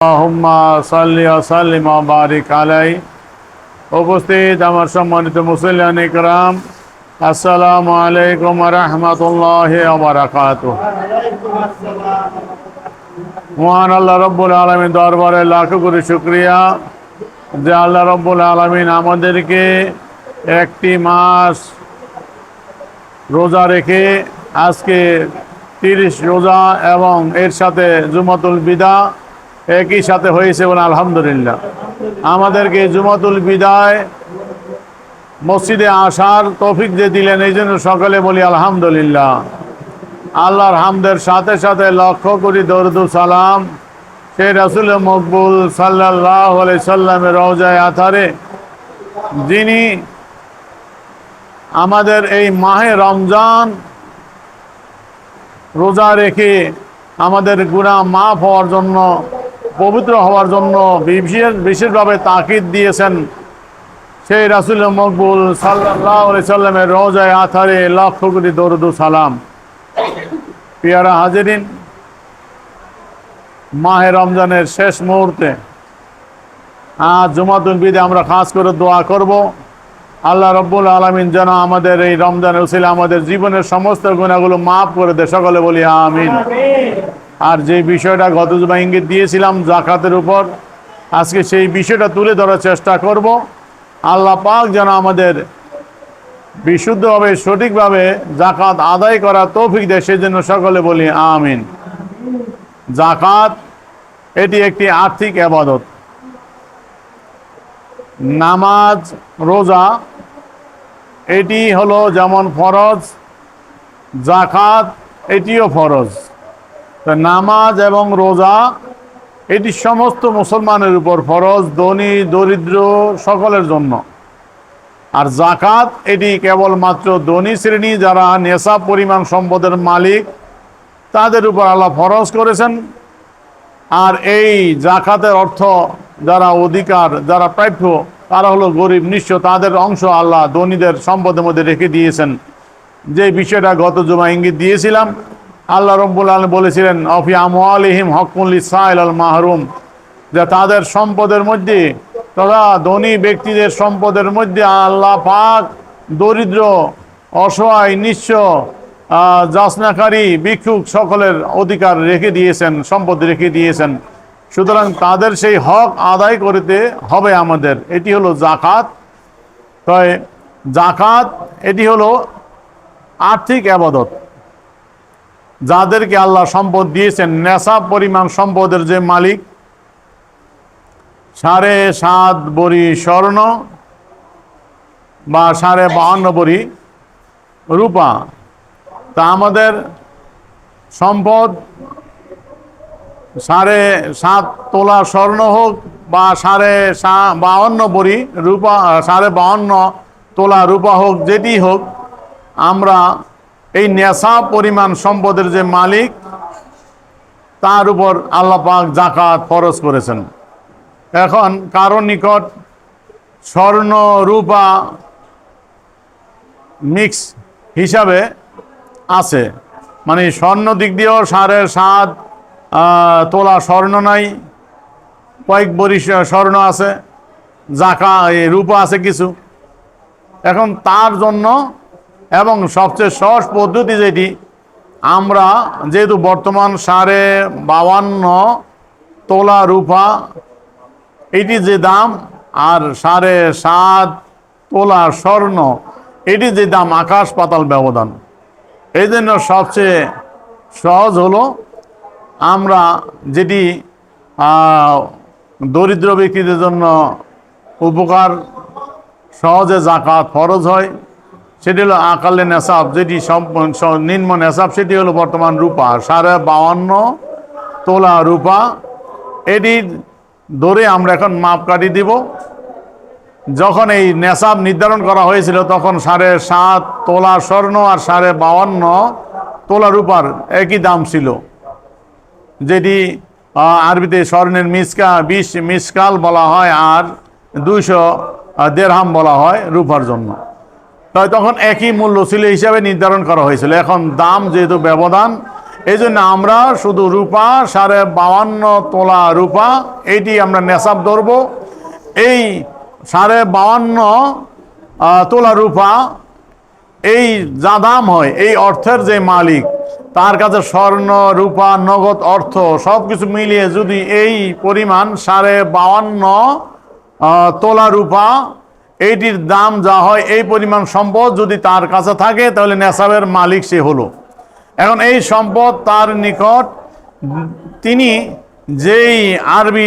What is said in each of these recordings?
আল্লাহুম্মা সাল্লি ওয়া সাল্লিম ওয়া বারিক আলাইহি। উপস্থিত আমার সম্মানিত মুসলিয়ান ইকরাম, আসসালামু আলাইকুম ওয়া রাহমাতুল্লাহি ওয়া বারাকাতুহু। মহান আল্লাহ রব্বুল আলামিন দরবারে লাখো কোটি শুকরিয়া যে আল্লাহ রব্বুল আলামিন আমাদেরকে একটি মাস রোজা রেখে আজকে 30 রোজা এবং এর সাথে জুমাতুল বিদা একই সাথে হয়েছে বলে আলহামদুলিল্লাহ। আমাদেরকে জুমাতুল বিদায় মসজিদে আসার তৌফিক দিয়ে দিলেন, এই জন্য সকালে বলি আলহামদুলিল্লাহ। আল্লাহর হামদের সাথে সাথে লক্ষ কোটি দরুদ ও সালাম সেই রাসূল মকবুল সাল্লাল্লাহু আলাইহি সাল্লামের রওজায়ে আথারে, যিনি আমাদের এই মাহে রমজান রোজা রেখে আমাদের গুনাহ মাফ হওয়ার জন্য, পবিত্র হওয়ার জন্য বিশেষভাবে তাকিদ দিয়েছেন। সেই রাসূল মকবুল সাল্লাল্লাহু আলাইহি সাল্লামের রওজায়ে আথারে লক্ষ কোটি দরুদ ও সালাম। পিয়ারা হাজিরিন, মাহে রমজানের শেষ মুহূর্তে আজ জুমাতুল বিদা আমরা খাস করে দোয়া করব, আল্লাহ রব্বুল আলামিন যেন আমাদের এই রমজানের উসিলা আমাদের জীবনের সমস্ত গুনাহগুলো মাফ করে দেয়। সকলে বলি আমিন। আর যে বিষয়টা গত জুমা ইঙ্গিত দিয়েছিলাম যাকাতের উপর, আজকে সেই বিষয়টা তুলে ধরার চেষ্টা করব। আল্লাহ পাক যেন আমাদের বিশুদ্ধভাবে সঠিকভাবে যাকাত আদায় করার তৌফিক দেয়, সেজন্য সকলে বলি আমিন। যাকাত এটি একটি আর্থিক ইবাদত। নামাজ রোজা এটি হলো যেমন ফরজ, যাকাত এটিও ফরজ। তো নামাজ এবং রোজা এটি সমস্ত মুসলমানের উপর ফরজ, ধনী দরিদ্র সকলের জন্য। আর যাকাত এটি কেবলমাত্র ধনী শ্রেণী যারা নেশাব পরিমাণ সম্পদের মালিক তাদের উপর আল্লাহ ফরজ করেছেন। আর এই যাকাতের অর্থ যারা অধিকার, যারা প্রাপ্য, তারা হলো গরিব নিঃস্ব, তাদের অংশ আল্লাহ ধনীদের সম্পদের মধ্যে রেখে দিয়েছেন। যে বিষয়টা গত জুমা ইঙ্গিত দিয়েছিলাম, আল্লাহ রাব্বুল আলামিন বলেছিলেন অফি আমওয়ালিহিম হাক্কুন লিসাইল আল মাহরুম, যে তাদের সম্পদের মধ্যে, তথা ধনী ব্যক্তিদের সম্পদের মধ্যে আল্লাহ পাক দরিদ্র, অসহায়, নিঃস্ব, যাচনাকারী, ভিক্ষুক সকলের অধিকার রেখে দিয়েছেন, সম্পদ রেখে দিয়েছেন। সুতরাং তাদের সেই হক আদায় করতে হবে আমাদের। এটি হলো যাকাত। তাই যাকাত এটি হলো আর্থিক ইবাদত। যাদেরকে আল্লাহ সম্পদ দিয়েছেন, নেশাব পরিমাণ সম্পদের যে মালিক, 7.5 ভরি স্বর্ণ বা 52.5 ভরি রূপা, তা আমাদের সম্পদ 7.5 তোলা স্বর্ণ হোক বা 52.5 ভরি রূপা, 52.5 তোলা রূপা হোক, যেটি হোক, আমরা এই নেশাব পরিমাণ সম্পদের যে মালিক তার উপর আল্লাহ পাক যাকাত ফরজ করেছেন। এখন কারো নিকট স্বর্ণ রূপা মিক্স হিসাবে আছে, মানে স্বর্ণ দিক দিয়েও 7.5 তোলা স্বর্ণ নাই, কয়েক ভরি স্বর্ণ আছে, রূপা আছে কিছু। এখন তার জন্য, এবং সবচেয়ে সহজ পদ্ধতি যেটি, আমরা যেহেতু বর্তমান 52.5 তোলা রূপা এটি যে দাম, আর 7.5 তোলা স্বর্ণ এটি যে দাম, আকাশ পাতাল ব্যবধান। এই জন্য সবচেয়ে সহজ হলো আমরা যেটি দরিদ্র ব্যক্তিদের জন্য উপকার, সহজে যাকাত ফরজ হয়, সেটি হলো আকালে নেশাব, যেটি নিম্ন নেশাব, সেটি হলো বর্তমান রূপা 52.5 তোলা রূপা। এটি ধরে আমরা এখন মাপকাঠি দিব। যখন এই নেশাব নির্ধারণ করা হয়েছিল তখন 7.5 তোলা স্বর্ণ আর 52.5 তোলা রূপার একই দাম ছিল, যেটি আরবিতে স্বর্ণের 20 মিসকাল বলা হয়, আর 200 দেরহাম বলা হয় রূপার জন্য। তাই তখন একই মূল্য ছিল হিসাবে নির্ধারণ করা হয়েছিল। এখন দাম যেহেতু ব্যবধান, এই জন্য আমরা শুধু রূপা 52.5 তোলা রূপা এইটি আমরা নেশাব ধরবো। এই 52.5 তোলা রূপা এই যা দাম হয়, এই অর্থের যে মালিক তার কাছে স্বর্ণ রূপা নগদ অর্থ সব কিছু মিলিয়ে যদি এই পরিমাণ 52.5 তোলা রূপা এইটির দাম যা হয়, এই পরিমাণ সম্পদ যদি তার কাছে থাকে তাহলে নেশাবের মালিক সে হলো। এখন এই সম্পদ তার নিকট তিনি যেই আরবি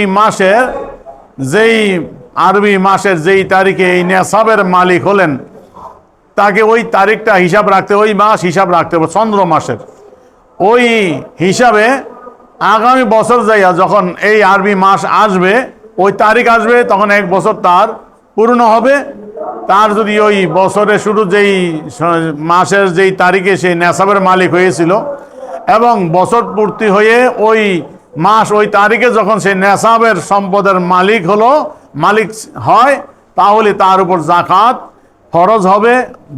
মাসের যেই তারিখে এই নেশাবের মালিক হলেন, তাকে ওই তারিখটা হিসাব রাখতে, ওই মাস হিসাব রাখতে হবে চন্দ্র মাসের। ওই হিসাবে আগামী বছর যাইয়া যখন এই আরবি মাস আসবে, ওই তারিখ আসবে, তখন 1 বছর তার পূর্ণ হবে। তার যদি ওই বছরের শুরু যেই মাসের যেই তারিখে সেই নেশাবের মালিক হয়েছিল এবং বছর পূর্তি হয়ে ওই মাস ওই তারিখে যখন সেই নেশাবের সম্পদের মালিক হয়, তাহলে তার উপর জাকাত ফরজ হবে।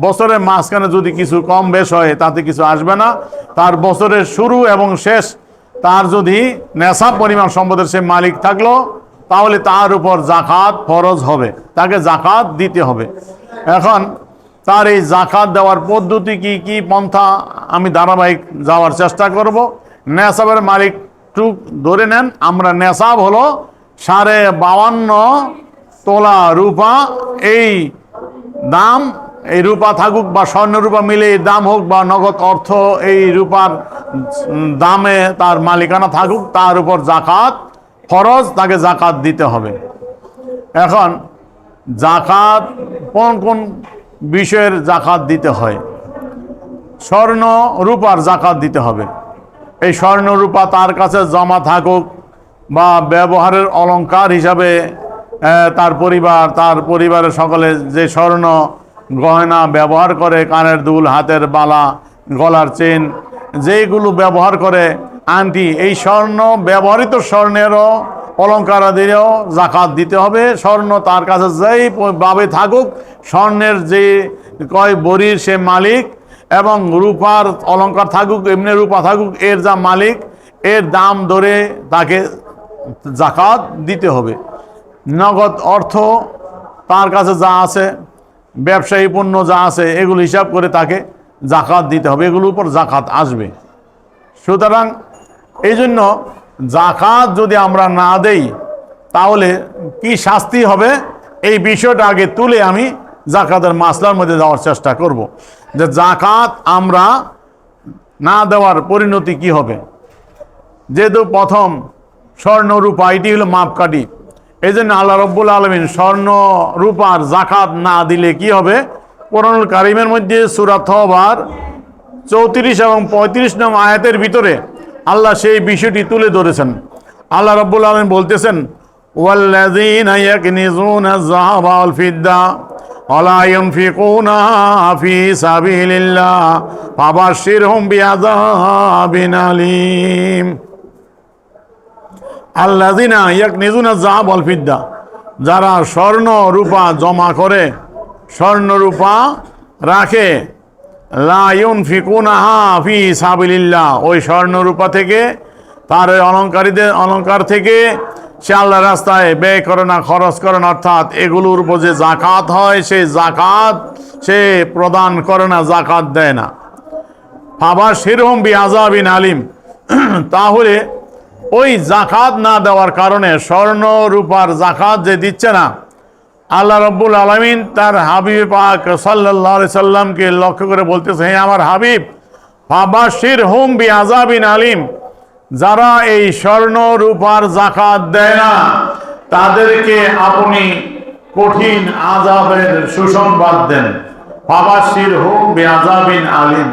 বছরের মাঝখানে যদি কিছু কম বেশ হয় তাতে কিছু আসবে না। তার বছরের শুরু এবং শেষ তার যদি নেশাব পরিমাণ সম্পদের সে মালিক থাকলো, তাহলে তার উপর জাকাত ফরজ হবে, তাকে জাকাত দিতে হবে। এখন তার এই জাকাত দেওয়ার পদ্ধতি কি কি পন্থা আমি ধারাবাহিক যাওয়ার চেষ্টা করব। নেশাবের মালিক টুক ধরে নেন, আমরা নেশাব হলো 52.5 তোলা রূপা। এই দাম, এই রূপা থাকুক বা স্বর্ণ রূপা মিলে এই দাম হোক বা নগদ অর্থ এই রূপার দামে তার মালিকানা থাকুক, তার উপর জাকাত ফরজ, তাকে জাকাত দিতে হবে। এখন জাকাত কোন কোন বিষয়ের জাকাত দিতে হয়? স্বর্ণ রূপার জাকাত দিতে হবে। এই স্বর্ণ রূপা তার কাছে জমা থাকুক বা ব্যবহারের অলংকার হিসাবে তার পরিবারের সকলে যে স্বর্ণ গয়না ব্যবহার করে, কানের দুল, হাতের বালা, গলার চেন, যেইগুলো ব্যবহার করে, আংটি, এই স্বর্ণ ব্যবহৃত স্বর্ণেরও অলঙ্কারাদিরও জাকাত দিতে হবে। স্বর্ণ তার কাছে যেই ভাবে থাকুক, স্বর্ণের যে কয় বড়ির সে মালিক, এবং রূপার অলঙ্কার থাকুক, এমনি রূপা থাকুক, এর যা মালিক, এর দাম ধরে তাকে জাকাত দিতে হবে। নগদ অর্থ তার কাছে যা আছে, ব্যবসায়ী পণ্য যা আছে, এগুলো হিসাব করে তাকে জাকাত দিতে হবে, এগুলোর উপর জাকাত আসবে। সুতরাং এই জন্য জাকাত যদি আমরা না দেই তাহলে কি শাস্তি হবে, এই বিষয়টা আগে তুলে আমি জাকাতের মাসলার মধ্যে যাওয়ার চেষ্টা করব, যে জাকাত আমরা না দেওয়ার পরিণতি কি হবে। যেহেতু প্রথম স্বর্ণ রূপা এটি হলো মাপকাঠি, এই জন্য আল্লাহ রব্বুল আলামিন স্বর্ণ রূপার জাকাত না দিলে কি হবে, কোরআনুল কারীমের মধ্যে সূরা তওবার 34 এবং 35 নং আয়াতের ভিতরে আল্লাহ সেই বিষয়টি তুলে ধরেছেন। আল্লাহ রব্বুল আলামিন বলতেছেন, ওয়াল্লাযীনা ইয়াকনিজুনা আয-যাহাবা ওয়াল ফিদ্দা ওয়া লা ইউনফিকুনাহা ফী সাবিলিল্লাহ ফাবাশশিরহুম বিআযাবিন আলীম। আল্লাযীনা ইয়াকনিজুনা আয-যাহাবা ওয়াল ফিদ্দা, যারা স্বর্ণ রূপা জমা করে, স্বর্ণ রূপা রাখে, লা ইউনফিকুনাহা ফী সাবিলিল্লাহ, ওই স্বর্ণ রূপা থেকে, তার ওই অলংকার থেকে সে আল্লাহর রাস্তায় ব্যয় করে না, খরচ করে না, অর্থাৎ এগুলোর উপর যে জাকাত হয় সেই জাকাত সে প্রদান করে না, জাকাত দেয় না। ফাবাশশিরহুম বিআযাবিন আলীম, তাহলে ওই জাকাত না দেওয়ার কারণে, স্বর্ণ রূপার জাকাত যে দিচ্ছে না, আল্লাহ রব্বুল আলামিন তার হাবিব পাক সাল্লাল্লাহু আলাইহি সাল্লামকে লক্ষ্য করে বলতেছে, হে আমার হাবিব, ফাবাশশিরহুম বিআযাবিন আলীম, যারা এই স্বর্ণ রূপার জাকাত দেয় না তাদেরকে আপনি কঠিন আযাবের সুসংবাদ দেন। ফাবাশশিরহুম বিআযাবিন আলীম,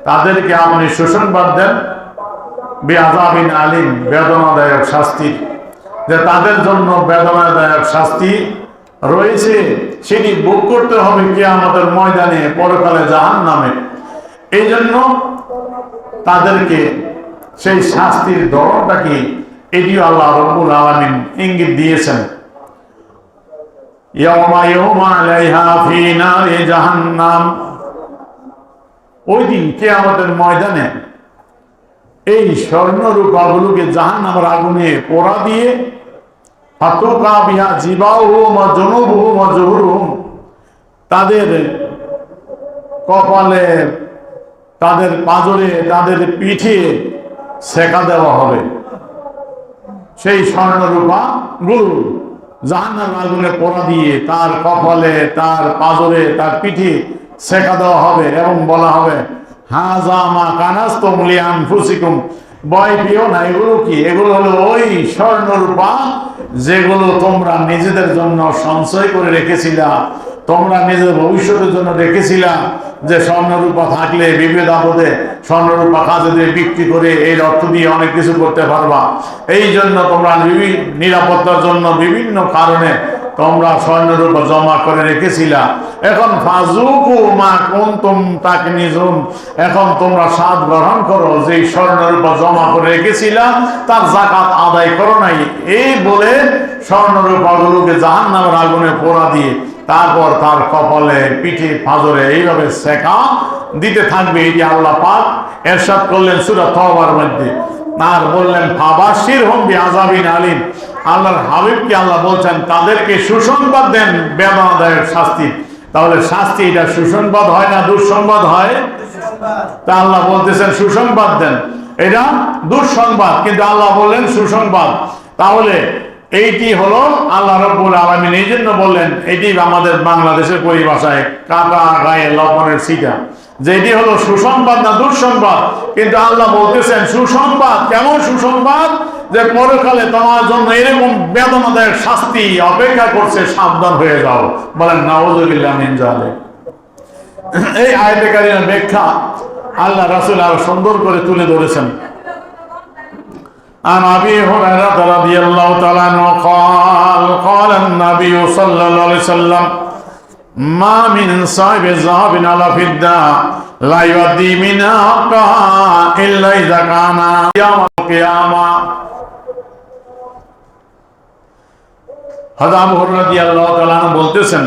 তাদেরকে আপনি সুসংবাদ দেন বিআযাবিন আলীম, বেদনাদায়ক শাস্তি, যে তাদের জন্য বেদনাদায়ক শাস্তি রয়েছে, সেটি ভোগ করতে হবে কিয়ামতের ময়দানে, পরকালে জাহান্নামে। এই জন্য তাদেরকে সেই শাস্তির ধরনটা কি, এটিও আল্লাহ রাব্বুল আলামিন ইঙ্গিত দিয়েছেন। ইয়াওমা ইউহমা আলাইহা ফী নারি জাহান্নাম, ওই দিন কিয়ামতের ময়দানে এই স্বর্ণ রূপাগুলোকে জাহান্নামের আগুনে পোড়া দিয়ে ফাতুকা বিহা জিবাহুম ওয়া জুনুবুহুম ওয়া জুহুরুহুম, তাদের কপালে, তাদের পাঁজরে, তাদের পিঠে সেকা দেওয়া হবে। সেই স্বর্ণ রূপা গুলো জাহান্নামের আগুনে পোড়া দিয়ে তার কপালে, তার পাঁজরে, তার পিঠে সেকা দেওয়া হবে এবং বলা হবে, হাযা মা কানাসতুম লিআনফুসিকুম, ভয় পেও না। এগুলো কি? এগুলো হলো ওই স্বর্ণ রূপা যেগুলো তোমরা নিজেদের জন্য সঞ্চয় করে রেখেছিলা, তোমরা নিজের ভবিষ্যতের জন্য রেখেছিলা, যে স্বর্ণরূপা থাকলে বিপদ আপদে স্বর্ণরূপা কাজে দিয়ে বিক্রি করে এই অর্থ দিয়ে অনেক কিছু করতে পারবা। এই জন্য তোমরা নিরাপত্তার জন্য বিভিন্ন কারণে তোমরা স্বর্ণরূপা জমা করে রেখেছিলা। এখন ফাজুকু মা কুনতুম তাকনিজুন, এখন তোমরা স্বাদ গ্রহণ করো যে স্বর্ণরূপা জমা করে রেখেছিলা, তার যাকাত আদায় করো নাই। এই বলে স্বর্ণরূপাগুলোকে জাহান্নামের আগুনে পোড়া দিয়ে তারপর তার কপালে, পিঠে, পাঁজরে এইভাবে সেকা দিতে থাকবে। এটি আল্লাহ পাক ইরশাদ করলেন সূরা তাওবার মধ্যে। আর বললেন ফাবাশশিরহুম বিআযাবিন আলীম, আল্লাহর হাবিবকে আল্লাহ বলছেন তাদেরকে সুসংবাদ দেন বেদনাদায়ক শাস্তি। তাহলে শাস্তি এটা সুসংবাদ হয় না দুঃসংবাদ হয়? তা আল্লাহ বলতেছেন সুসংবাদ দেন, এটা দুঃসংবাদ, কিন্তু আল্লাহ বললেন সুসংবাদ। তাহলে এইটি হলো আল্লাহ রাব্বুল আলামিন এই জন্য বললেন, এটি আমাদের বাংলাদেশের পরিভাষায় কাটা গায়ে লবণের ছিটা, যে এটি হলো সুসংবাদ না দুঃসংবাদ। কিন্তু আল্লাহ বলতেছেন সুসংবাদ। কেমন সুসংবাদ? যে পরকালে তোমার জন্য এরকম বেদনাদায়ক শাস্তি অপেক্ষা করছে, সাবধান হয়ে যাও। বলেন নাউযুবিল্লাহ মিন যালিক। এই আয়াতে কারিমার ব্যাখ্যা আল্লাহ রাসূল আরো সুন্দর করে তুলে ধরেছেন। عن أبي هريرة رضي الله تعالى عنه قال قال النبي صلى الله عليه وسلم ما من صاحب ذهب ولا فضة لا يؤدي منها حقها إلا إذا كان يوم القيامة। হযরত আবু হুরায়রা রাদিয়াল্লাহু তাআলা আনহু বলতেছেন,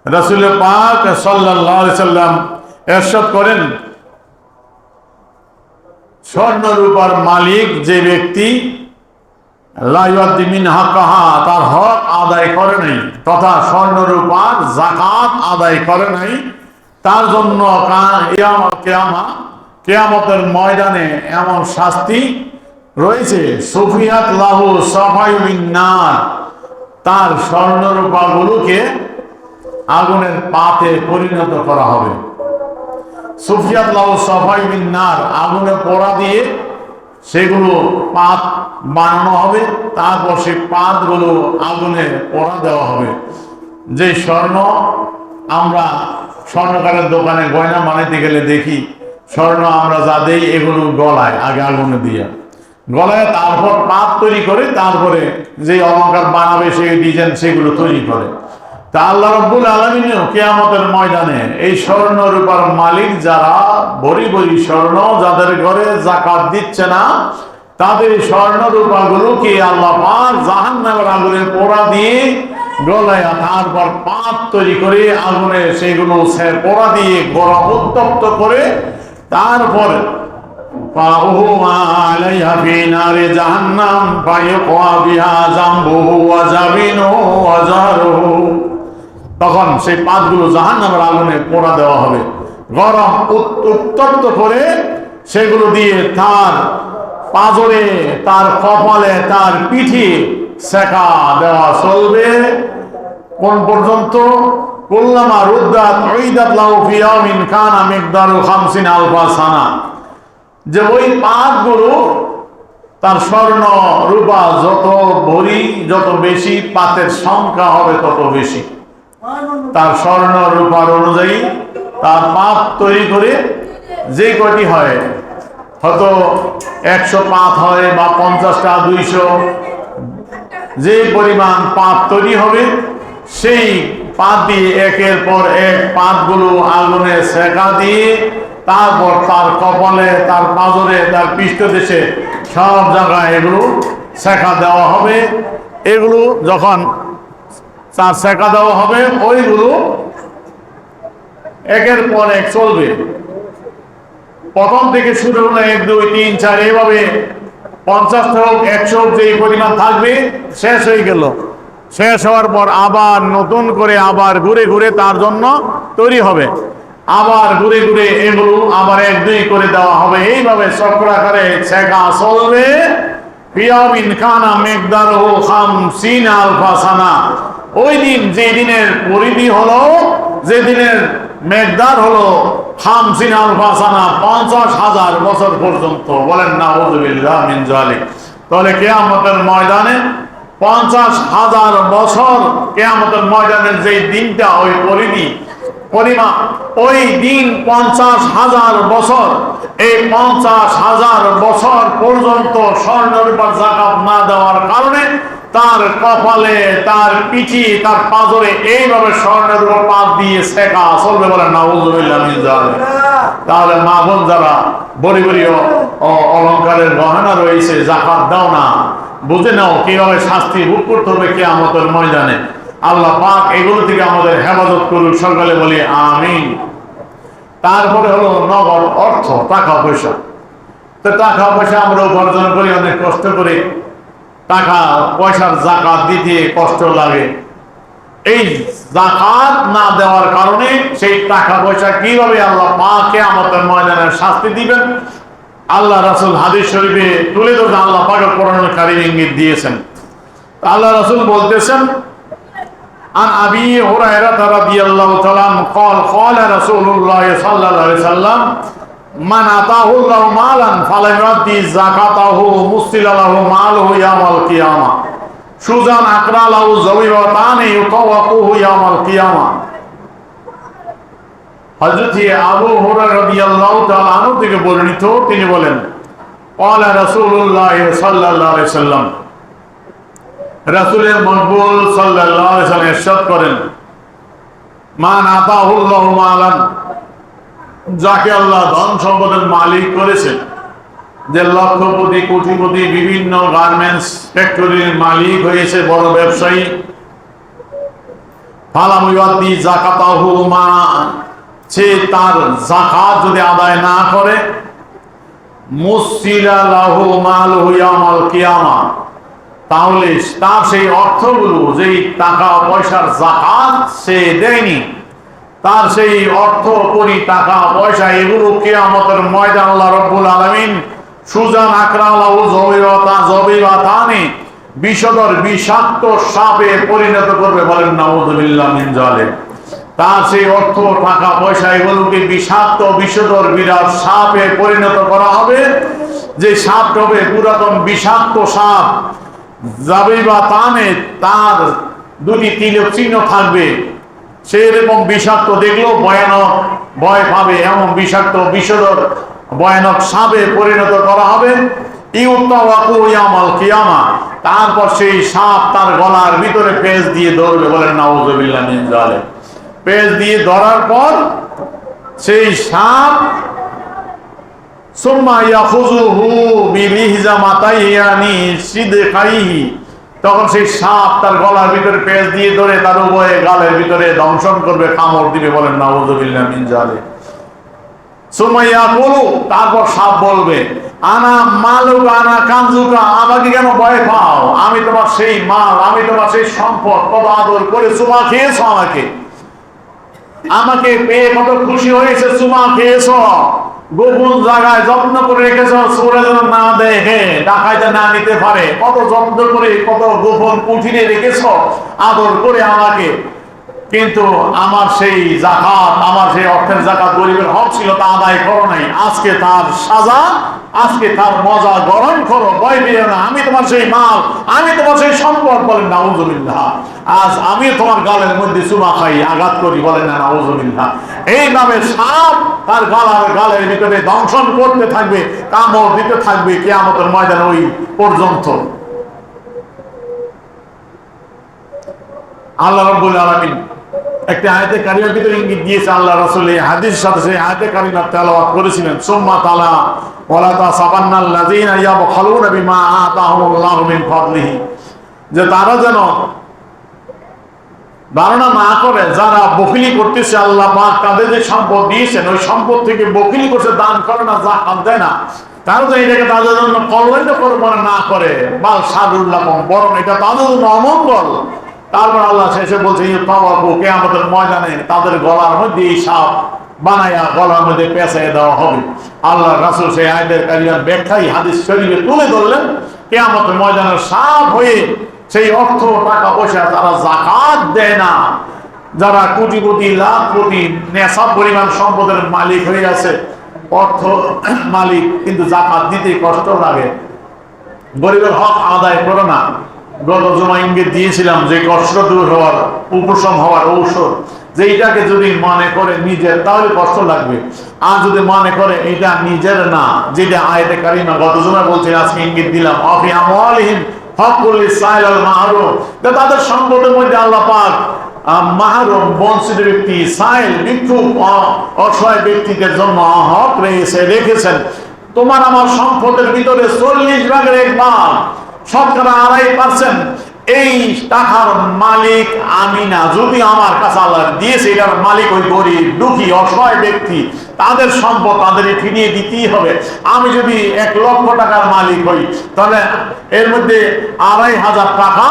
রাসূল পাক সাল্লাল্লাহু আলাইহি সাল্লাম ইরশাদ করেন, স্বর্ণ রূপার মালিক যে ব্যক্তি লা ইউদ্দি মিন হাক্কাহা, তার হক আদায় করে নাই, তথা স্বর্ণ রূপার যাকাত আদায় করে নাই, তার জন্য কিয়ামতের ময়দানে এমন শাস্তি রয়েছে, সুফিয়াত লাহু সাফায়ু মিন নার, তার স্বর্ণ রূপাগুলোকে আগুনের পাতে পরিণত করা হবে। সুফিয়াত লাহু সাফায়ু মিন নার, আগুনে পোড়া দিয়ে সেগুলো পাত বানানো হবে, তারপর সেই পাতগুলো আগুনে পোড়া দেওয়া হবে। যে স্বর্ণ আমরা স্বর্ণকারের দোকানে গয়না বানাইতে গেলে দেখি, স্বর্ণ আমরা যা দেই এগুলো গলায় আগে আগুনে দিয়ে গলায়, তারপর পাত তৈরি করে তারপরে যে অলংকার বানাবে সেই ডিজাইন সেগুলো তৈরি করে। তা আল্লাহ রাব্বুল আলামিনও কিয়ামতের ময়দানে এই স্বর্ণ রূপার মালিক যারা ভরি ভরি স্বর্ণ যাদের ঘরে যাকাত দিচ্ছে না, তাদের স্বর্ণ রূপাগুলোকে আল্লাহ পাক জাহান্নামের আগুনে পোড়া দিয়ে গলায় তারপর পাত তৈরি করে আগুনে সেগুলো পোড়া দিয়ে গরম উত্তপ্ত করে তারপর আলাইহা ফি নারে জাহান্নাম ফায়ুকা বিহা জামবুহু ওয়া জাবিনুহু ওয়া জাহরুহু, তখন সেই পাতগুলো জাহান্নামের আগুনে পোড়া দেওয়া হবে, গরম উত্তপ্ত করে সেগুলো দিয়ে তার পাঁজরে, তার কপালে, তার পিঠে সেকা দেওয়া চলবে। কোন পর্যন্ত? কুল্লামা রুদ্দাত উইদাত লাহু ফি ইয়াউমিন কানা মিকদারু 50 আলফা সানা, যে ওই পাতগুলো তার স্বর্ণ রূপা যত ভরি, যত বেশি পাতের সংখ্যা হবে তত বেশি, তার স্বর্ণ রূপার অনুযায়ী তার পাত তৈরি করে যে কয়টি হয়, হয়তো 100 পাত হয় বা 50টা 200, যে পরিমাণ পাত তৈরি হবে সেই পাত দিয়ে একের পর এক পাতগুলো আগুনে সেকা দিয়ে তারপর তার কপালে, তার পাঁজরে, তার পৃষ্ঠদেশে সব জায়গায় এগুলো সেকা দেওয়া হবে। এগুলো যখন তার সেকা দেওয়া হবে ওইগুলো একের পর এক চলবে। প্রথম থেকে শুরু হলো 1 2 3 4 এইভাবে 50 হোক 100 হোক যে পরিমাণ থাকবে শেষ হয়ে গেল। শেষ হওয়ার পর আবার নতুন করে আবার ঘুরে ঘুরে তার জন্য তৈরি হবে, আবার ঘুরে ঘুরে এগুলো আবার 1 2 করে দেওয়া হবে। এইভাবে চক্রাকারে ছেঁকা চলবে। পিয়ামিন কানা মিকদারহু 50 আলফা সানা। ওই দিন যে দিনের পরিধি হলো, যে দিনের মেকদার হলো 50 আলফা সানা, 50,000 বছর পর্যন্ত। বলেন নাউযুবিল্লাহ মিন যালিক। তাহলে কিয়ামতের ময়দানে 50,000 বছর, কিয়ামতের ময়দানের যে দিনটা ওই পরিধি পরিমাপ, ওই দিন 50,000 বছর। এই 50,000 বছর পর্যন্ত স্বর্ণরূপার যাকাত না দেওয়ার কারণে তার কপালে, তার পিঠি, তার পাঁজরে এইভাবে স্বর্ণের উপর পাত দিয়ে ছেঁকা চলবে। বলেন নাউযুবিল্লাহ মিন যালিক। তাহলে মা বোন যারা বড়ি বড়ি অলংকারের গহনা রয়েছে, যাকাত দাও না, বুঝে নাও কিভাবে শাস্তি ভোগ করতে হবে কিয়ামতের ময়দানে। আল্লাহ পাক এগুলো থেকে আমাদের হেফাজত করুন, সকালে বলি আমিন। তারপরে হলো নগদ অর্থ, টাকা পয়সা। তো টাকা পয়সা আমরা উপার্জন করি অনেক কষ্ট করে, টাকা পয়সার যাকাত দিতে কষ্ট লাগে। এই যাকাত না দেওয়ার কারণে সেই টাকা পয়সা কিভাবে আল্লাহ পাক কিয়ামতের ময়দানে শাস্তি দিবেন, আল্লাহ রাসূল হাদিস শরীফে তুলে ধরে আল্লাহ পাকের কোরআনুল কারীম ইঙ্গিত দিয়েছেন। আল্লাহ রাসূল বলতেছেন, عن أبي هريرة رضي الله تعالى عنه قال قال رسول الله صلى الله عليه وسلم من آتاه الله مالا فلم يؤدي زكاته مسل له ماله يوم القيامة شجاعا أقرأ له زبيبتان يطوقه يوم القيامة। হযরত আবু হুরায়রা রাদিয়াল্লাহু তাআলা আনহু থেকে বর্ণিত, তিনি বলেন قال رسول الله صلى الله عليه وسلم, রাসূলের মকবুল সাল্লাল্লাহু আলাইহি ওয়াসাল্লাম ইরশাদ করেন, মান আতাহুল্লাহু মালান, যাকে আল্লাহ ধন সম্পদের মালিক করেছেন, যে লক্ষপতি কোটিপতি, বিভিন্ন গার্মেন্টস ফ্যাক্টরির মালিক হয়েছে, বড় ব্যবসায়ী, ফালাম ইউআদ্দি যাকাতাহু মা, সে তার যাকাত যদি আদায় না করে, মুসিলা লাহু মালহু ইয়াউমাল কিয়ামা, তাহলে তার সেই অর্থগুলো, যেই টাকা পয়সার যাকাত সে দেয়নি, তার সেই অর্থ কোটি টাকা পয়সা, এগুলো কিয়ামতের ময়দানে আল্লাহ রাব্বুল আলামিন সুজান আকরালাহু জবিবাতানি, বিষধর বিষাক্ত সাপে পরিণত করবে। বলেন নাউযুবিল্লাহ মিন যালিক। তার সেই অর্থ টাকা পয়সা এগুলোকে বিষাক্ত বিষধর বিরাট সাপে পরিণত করা হবে। যে সাপটা হবে পুরাতন বিষাক্ত সাপ, জাবিবাতানে, তার দুটি তিলক চিহ্ন থাকবে। সেরকম বিষাক্ত দেখলেও ভয়ানক ভয় পাবে, এমন বিষাক্ত বিষধর ভয়ানক সাপে পরিণত করা হবে। ইউতাওয়াকু ইয়াউমাল কিয়ামা, তারপর সেই সাপ তার গলার ভিতরে পেঁচ দিয়ে ধরবে। বলেন নাউযুবিল্লাহ মিন যালিক। পেঁচ দিয়ে ধরার পর সেই সাপ সুম্মা ইয়াখুযুহু বিলিহজামাতাইহি ইয়ানি সিদকাইহি, তখন সেই সাপ তার গলার ভিতরে পেঁচ দিয়ে ধরে তার উভয় গালের ভিতরে দংশন করবে, কামড় দিবে। বলেন নাউযুবিল্লাহ মিন যালিক। সুম্মা ইয়াকুলু, তারপর সাপ বলবে, আনা মালুকা আনা কানজুকা, আমাকে কেন ভয় পাও, আমি তোমার সেই মাল, আমি তোমার সেই সম্পদ, কত আদর করে চুমা খেয়েছো, আমাকে পেয়ে কত খুশি হয়েছে, চুমা খেয়েছো, গোপন জায়গায় যত্ন করে রেখেছো, চোরে যেন না দেখে, ডাকাইতে না নিতে পারে, কত যত্ন করে, কত গোপন কুঠিরে রেখেছো, আদর করে আমাকে। কিন্তু আমার সেই যাকাত, আমার সেই অর্থের যাকাত, গরিবের হক ছিল, তা আদায় করো নাই। আজকে তার সাজা, আজকে তার মজা গ্রহণ করো, ভয় পেও না, আমি তোমার সেই মাল, আমি তোমার সেই সম্পদ। বলেন নাউযুবিল্লাহ। আজ আমি তোমার গালের মধ্যে চুমা খাই, আঘাত করি। বলেন না নাউযুবিল্লাহ। এইভাবে সাপ তার গালের ভিতরে দংশন করতে থাকবে, কামড় দিতে থাকবে কিয়ামতের ময়দানে ওই পর্যন্ত। আল্লাহ রাব্বুল আলামিন একটা আয়াতে কারিমার ভিতরে ইঙ্গিত দিয়েছে, আল্লাহ রাসূল এই হাদিসের সাথে সেই আয়াতে কারিমা তেলাওয়াত করেছিলেন। সুম্মা তালা ওয়ালা তাসাবান্নাল লাযিনা ইয়াবখালুনা বিমা আতাহুমুল্লাহু মিন ফাদলিহি, যে তারা যেন ধারণা না করে যারা বকিলি করতেছে, আল্লাহ পাক তাদের যে সম্পদ দিয়েছেন ওই সম্পদ থেকে বকিলি করছে, দান করে না, যাকাত দেয় না, তারা তো এটাকে তাদের জন্য কল্যাণ করবে না করে বাল সাদুল্লাহ, বরং এটা তাদের জন্য অমঙ্গল। তারপর আল্লাহ শেষে বলছে কিয়ামতের ময়দানে তাদের গলার মধ্যে এই সাপ বানায়া গলার মধ্যে পেঁচাইয়া দেওয়া হবে। আল্লাহ রাসূল সেই আয়াতের কারিমার ব্যাখ্যাই হাদিস শরীফে তুলে ধরলেন। কিয়ামতের ময়দানে সাপ হয়ে সেই অর্থ টাকা পয়সা যারা যাকাত দেয় না, যারা কোটি কোটি লাখ কোটি নেশাব পরিমাণ সম্পদের মালিক হয়ে আছে, অর্থ মালিক, কিন্তু যাকাত দিতে কষ্ট লাগে, গরিবের হক আদায় করে না। গত জমা ইঙ্গিত দিয়েছিলাম যে কষ্ট দূর হওয়ার, উপশম হওয়ার ঔষধ, যে এইটাকে যদি মনে করে নিজের, তাহলে কষ্ট লাগবে। আর যদি মনে করে এটা নিজের না, যেটা আয়াতে কারিমা গত জমা বলছে, আজকে ইঙ্গিত দিলাম, অফি আমওয়ালিহিম হকুল লিসাইল আল মাহরুম, তাদের সম্পদের মধ্যে আল্লাহ পাক মাহরুম বঞ্চিত ব্যক্তি, সাইল ভিক্ষুক, অসহায় ব্যক্তিদের জন্য হক রেখেছেন। তোমার আমার সম্পদের ভিতরে 40%, শতকরা 2.5% এই টাকার মালিক আমি না। যদি আমার কাছে আল্লাহ দিয়েছে, এটার মালিক ওই গরিব দুঃখী অসহায় ব্যক্তি, তাদের সম্পদ তাদের ফিরিয়ে দিতেই হবে। আমি যদি 1 লক্ষ টাকার মালিক হই, তাহলে এর মধ্যে 2,500 টাকা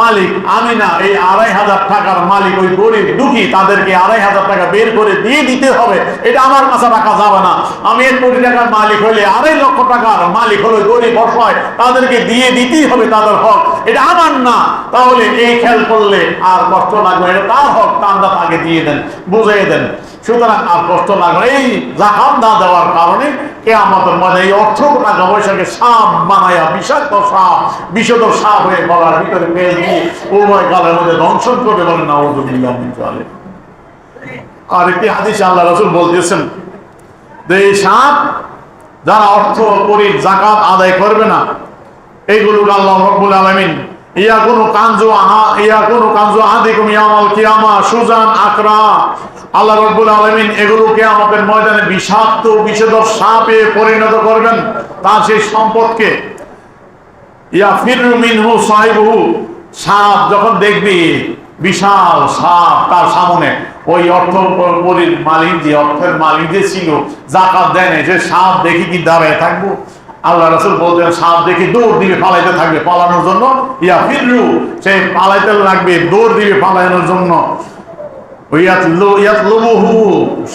মালিক আমি না, এই 2,500 টাকার মালিক ওই গরিব দুঃখী, তাদেরকে 2,500 টাকা বের করে দিয়ে দিতে হবে। এটা আমার কাছে রাখা যাবে না। আমি 1 কোটি টাকার মালিক হইলে 2.5 লক্ষ টাকার মালিক হলো গরিব অসহায়, তাদেরকে দিয়ে দিতেই হবে তাদের হক, এটা আমার না। তাহলে এই খেয়াল করলে আর কষ্ট লাগবে, এটা তার হক, তারা তাকে দিয়ে দেন, বুঝিয়ে দেন। সুতরাং আর কষ্ট লাগবে। এই যাকাত না দেওয়ার কারণে কিয়ামতের মধ্যে এই অর্থ টাকা পয়সাকে সাপ বানায়া, বিষাক্ত সাপ, বিষধ সাপ হয়ে গলার ভিতরে পেয়ে দিয়ে উভয় গালের মধ্যে দংশন করে, বলেন নাউযুবিল্লাহ মিন যালিক। আর একটি হাদিসে আল্লাহ রাসূল বলতেছেন যে এই সাপ যারা অর্থ করি যাকাত আদায় করবে না, এইগুলো আল্লাহ রাব্বুল আলামিন ইয়াকুনু কানজু আহাদিকুম ইয়াউমাল কিয়ামা সুজান আকরা, আল্লাহ রাব্বুল আলামিন এগুলোকে আমাদের ময়দানে বিষাক্ত বিষধর সাপে পরিণত করবেন। তার সেই সম্পদকে ইয়াফিরু মিনহু সাহিবুহু, সাপ যখন দেখবি বিশাল সাপ তার সামনে, ওই অর্থের মালিক যে অর্থের মালিক যে ছিল, যাকাত দেয় না, যে সাপ দেখি কি দাঁড়ায় থাকবো? আল্লাহ রাসূল বলতেন সাপ দেখি দৌড় দিবে, পালাইতে থাকবে পালানোর জন্য। ইয়াফিরু, সে পালাইতে লাগবে, দৌড় দিবে পালানোর জন্য।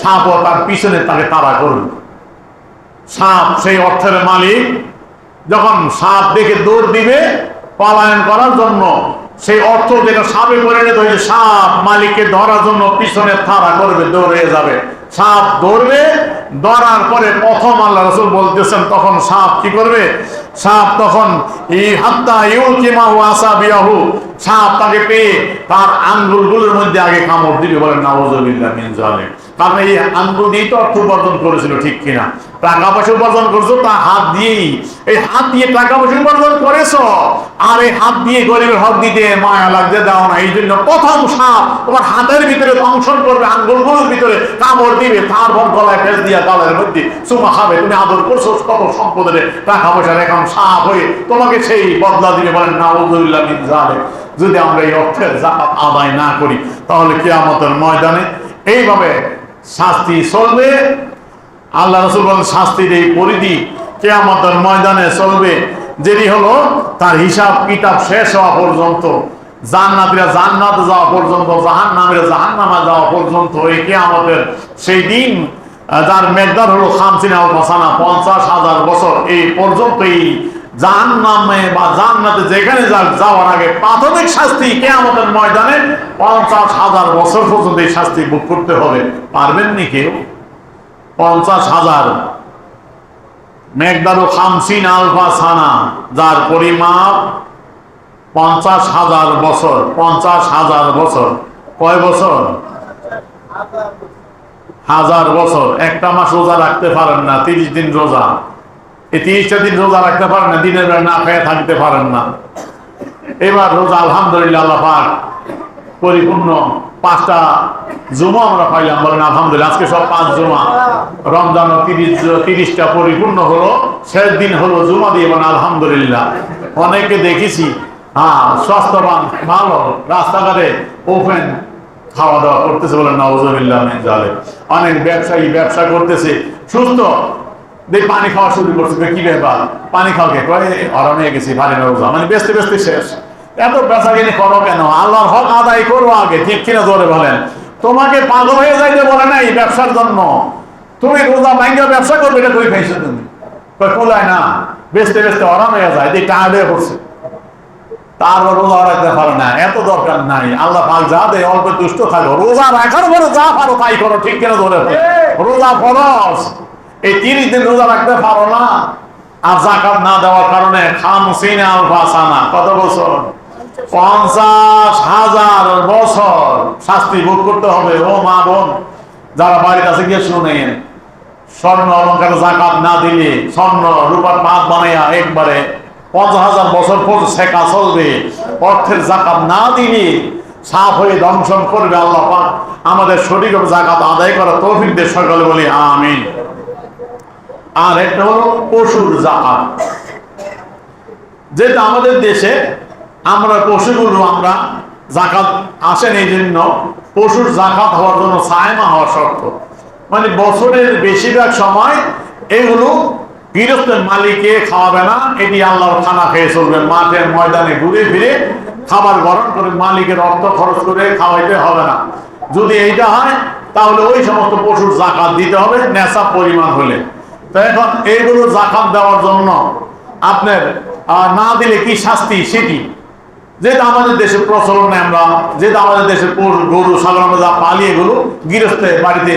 সাপ তার পিছনে তাকে তাড়া করবে। সাপ সেই অর্থের মালিক যখন সাপ দেখে দৌড় দিবে পলায়ন করার জন্য, সেই অর্থ যেটা সাপে পরিণত হয়েছে, সাপ মালিককে ধরার জন্য পিছনে তাড়া করবে, দৌড়ে যাবে। সাপ দৌড়বে, দৌড়ার পরে প্রথম আল্লাহ রাসূল বলতেছেন তখন সাপ কি করবে? সাপ তখন সাপ তাকে পেয়ে তার আঙ্গুলগুলোর মধ্যে আগে কামড় দিবে, বলেন নাউযুবিল্লাহ মিন যালিক। কারণ এই আঙ্গুল দিয়েই তো অর্থ উপার্জন করেছিল, ঠিক কিনা? টাকা পয়সা উপার্জন করছো তা হাত দিয়েই, এই হাত দিয়ে টাকা পয়সা উপার্জন করেছো, আর এই হাত দিয়ে গরিবের হক দিতে মায়া লাগছে, দাও না। এই জন্য প্রথম সাপ তোমার হাতের ভিতরে দংশন করবে, আঙ্গুলগুলোর ভিতরে কামড় দিবে, তারপর গলায় ফেস দিয়া গালের মধ্যে চুমা খাবে। তুমি আদর করছো কত সম্পদের টাকা পয়সার, এখন সাপ হয়ে তোমাকে সেই বদলা দিবে, বলেন নাউযুবিল্লাহ মিন যালিক। যদি আমরা এই অর্থের যাকাত আদায় না করি, তাহলে কিয়ামতের ময়দানে এইভাবে শাস্তি চলবে। আল্লাহ রাসূল বলেন শাস্তির এই পরিধি কিয়ামতের ময়দানে চলবে, যেটি হলো তার হিসাব কিতাব শেষ হওয়া পর্যন্ত, জান্নাতীরা জান্নাতে যাওয়া পর্যন্ত, জাহান্নামীরা জাহান্নামে যাওয়া পর্যন্ত। এই কিয়ামতের সেই দিন যার মেকদার হলো 50,000 বছর, এই পর্যন্ত এই জাহান্নামে বা জান্নাতে যেখানে যাওয়ার আগে প্রাথমিক শাস্তি কিয়ামতের ময়দানে 50,000 বছর পর্যন্ত এই শাস্তি ভোগ করতে হবে। পারবেন নি কেউ? 50,000 মেকদারু 50,000 সানা, যার পরিমাপ 50,000 বছর। 50,000 বছর কয় বছর? 1000 বছর। একটা মাস রোজা রাখতে পারেন না, 30 দিন রোজা, এই 30টা দিন রোজা রাখতে পারেন না, দিনের বেলা না খেয়ে থাকতে পারেন না। এবার রোজা আলহামদুলিল্লাহ আল্লাহ পাক পরিপূর্ণ 5টা জুমা আমরা পাইলাম, বলেন আলহামদুলিল্লাহ। আজকে সব 5 জুমা, রমজান 30টা পরিপূর্ণ হলো, শেষ দিন হলো জুমা দিয়ে, বলেন আলহামদুলিল্লাহ। অনেকে দেখেছি হ্যাঁ, স্বাস্থ্যবান ভালো, রাস্তাঘাটে ওপেন খাওয়া দাওয়া করতেছে, বলেন নাউজুবিল্লাহ মিন যালিক। অনেক ব্যবসায়ী ব্যবসা করতেছে সুস্থ, পানি খাওয়া শুরু করছে, কি ব্যাপার পানি খাওয়া কয় অরণ হয়ে গেছি, ভারী রোজা, মানে বেচতে বেচতে শেষ। এত বেচা কিনি করো কেন? আল্লাহর হক আদায় করো আগে, ঠিক কিনা জোরে বলেন। তোমাকে পাগল হয়ে যাইতে বলে না এই ব্যবসার জন্য, তুমি রোজা ভাঙ্গা ব্যবসা করবে, এটা করে খাইছো তুমি, কুলায় না, বেচতে বেচতে অরণ হয়ে যায়, টায়ার্ড হয়ে পড়ছে, তারপর রোজা রাখতে পারো না, এত দরকার নাই। আল্লাহ পাক যা দেয় অল্প দুষ্ট থাকো, রোজা রাখার পরে যা পারো তাই করো, ঠিক কিনা ধরে। রোজা ফরজ, এই 30 দিন রোজা রাখতে পারো না, আর যাকাত না দেওয়ার কারণে খামসিনা আলফা সানা, কত বছর? 50,000 বছর শাস্তি ভোগ করতে হবে। ও মা বোন যারা বাড়ির কাছে গিয়ে শুনেন, স্বর্ণ অলঙ্কার যাকাত না দিলে স্বর্ণ রূপার পাত বানাইয়া একবারে 50,000 বছর পর শেখা চলবে। অর্থের যাকাত না দিলে সাফ হয়ে দংশন করবে। আল্লাহ পাক আমাদের সঠিকভাবে যাকাত আদায় করা তৌফিক দেন, সকলে বলি আমিন। আর একটা হলো পশুর যাকাত, যেটা আমাদের দেশে আমরা পশুগুলো আমরা যাকাত আসেন, এই জন্য পশুর যাকাত হওয়ার জন্য সায়মা হওয়া শর্ত। মানে বছরের বেশিরভাগ সময় এগুলো গৃহস্থের মালিককে খাওয়াবে না, এটি আল্লাহর খানা খেয়ে চলবে। মাঠে ময়দানে ঘুরে ফিরে খাবার গরম করে মালিকের অর্থ খরচ করে খাওয়াইতে হবে না। যদি এইটা হয় তাহলে ওই সমস্ত পশুর যাকাত দিতে হবে নেশাব পরিমাণ হলে। তো এখন এইগুলো যাকাত দেওয়ার জন্য আপনার না দিলে কি শাস্তি, সেটি যেটা আমাদের দেশে প্রচলন নেই। আমরা যেটা আমাদের দেশের গরু ছাগল আমরা যা পালি, এগুলো গৃহস্থের বাড়িতে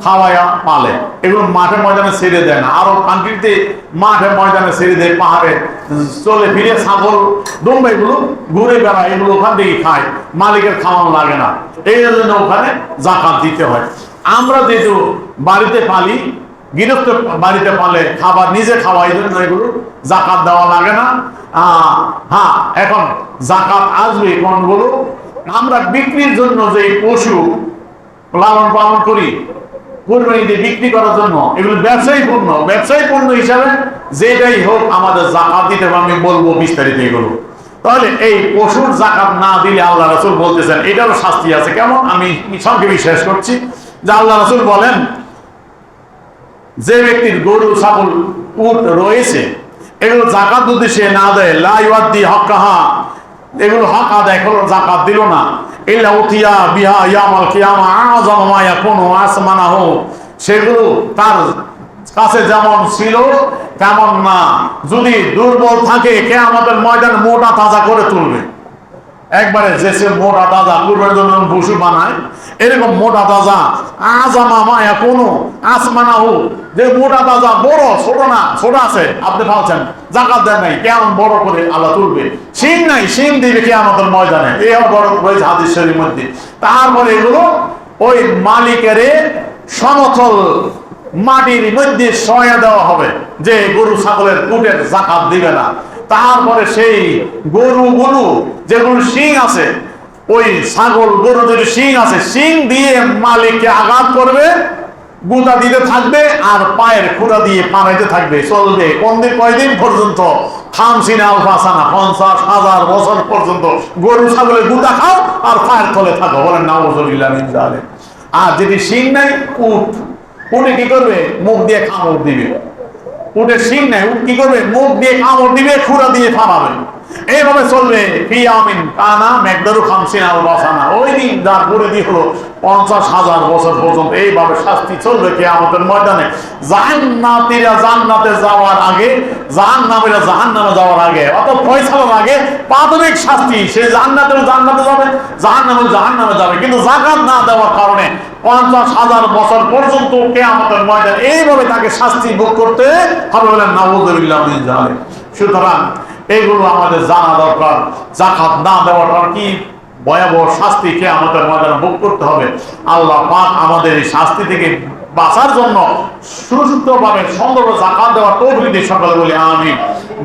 খাওয়াইয়া পালে, এগুলো মাঠে ময়দানে ছেড়ে দেয় না। আরো কান্ট্রিতে মাঠে ময়দানে ছেড়ে দেয়, পাহাড়ে চলে ফিরে ছাগল দুম্বা এগুলো ঘুরে বেড়ায়, এগুলো ওখান থেকে খায়, মালিকের খাওয়ানো লাগে না, এই জন্য ওখানে যাকাত দিতে হয়। আমরা যেহেতু বাড়িতে পালি, গৃহস্থ বাড়িতে পালে খাবার নিজে খাওয়া, এই জন্য এগুলো যাকাত দেওয়া লাগে না। হ্যাঁ, এখন যাকাত আসবে কোনগুলো? আমরা বিক্রির জন্য যে পশু লালন পালন করি, কুরবানি দিয়ে বিক্রি করার জন্য, এগুলো ব্যবসায়ী পণ্য। ব্যবসায়ী পণ্য হিসাবে যেটাই হোক আমাদের যাকাত দিতে হবে, আমি বলবো বিস্তারিত এগুলো। তাহলে এই পশুর যাকাত না দিলে আল্লাহ রাসূল বলতেছেন এটারও শাস্তি আছে। কেমন? আমি সংক্ষেপে শেষ করছি। যে আল্লাহ রাসূল বলেন, যে ব্যক্তির গরু ছাগল উট রয়েছে, এগুলো যাকাত যদি সে না দেয়, লা ইউআদ্দি হাক্কাহা, এগুলো হক আদায় করলো, যাকাত দিল না, ইল্লা উতিয়া বিহা ইয়াউমাল কিয়ামা আযামা মা ইয়াকুনু আসমানাহু, সেগুলো তার কাছে যেমন ছিল তেমন না, যদি দুর্বল থাকে কিয়ামতের ময়দান মোটা তাজা করে তুলবে। একবারে যে মোটা তাজা কুরবানির জন্য পশু বানায়, এরকম মোটা তাজা আযামা মা ইয়াকুনু আসমানাহু, যে মোটা তাজা বড়, ছোট না, ছোট আছে আপনি ভাবছেন যাকাত দেন নাই, কেমন বড় করে আল্লাহ তুলবে। শিং নাই, শিং দিবে কিয়ামতের ময়দানে, এই বড় রয়েছে হাদিস শরীফের মধ্যে। তারপরে এগুলো ওই মালিকের সমতল মাটির মধ্যে সয়া দেওয়া হবে, যে গরু ছাগলের উটের যাকাত দিবে না। তারপরে সেই গরুগুলো যেগুলো শিং আছে, ওই ছাগল গরু যদি শিং আছে, শিং দিয়ে মালিককে আঘাত করবে, গুতা দিতে থাকবে, আর পায়ের খুঁড়া দিয়ে পাড়াইতে থাকবে, চলবে। কোন দিন? কয়দিন পর্যন্ত? খামসিনা আলফা সানা, 50,000 বছর পর্যন্ত গরু ছাগলের গুতা খাও আর পায়ের তলে থাকো, বলেন নাউজুবিল্লাহ মিন যালিক। আর যদি শিং নাই, উট, উটে কি করবে? মুখ দিয়ে কামড় দিবে। উটের শিং নাই, উট কি করবে? মুখ দিয়ে কামড় দিবে, খুঁড়া দিয়ে ফাড়াবে, এইভাবে চলবে। ফিয়ামিন কানা মেকদারু খামসিনা আলফা সানা, ওই দিন যার পরিধি হলো 50,000 বছর পর্যন্ত। এইভাবে শাস্তি চলবে কিয়ামতের ময়দানে। জান্নাতীরা জান্নাতে যাওয়ার আগে, জাহান্নামীরা জাহান্নামে যাওয়ার আগে, অত ফয়সালার আগে প্রাথমিক শাস্তি, সে জান্নাতে যাবে, জাহান্নামে যাবে, কিন্তু যাকাত না দেওয়ার কারণে 50,000 বছর পর্যন্ত কিয়ামতের ময়দানে এইভাবে তাকে শাস্তি ভোগ করতে হবে, বলেন নাউযুবিল্লাহ মিন যালিক। সুতরাং এইগুলো আমাদের জানা দরকার। যাকাত না দেওয়ার কি ভয়াবহ শাস্তি কিয়ামতের ময়দানে ভোগ করতে হবে। আল্লাহ পাক আমাদের এই শাস্তি থেকে বাঁচার জন্য সুষ্ঠুভাবে সুন্দরভাবে যাকাত দেওয়ার তৌফিক দিন, সকলে বলি আমিন।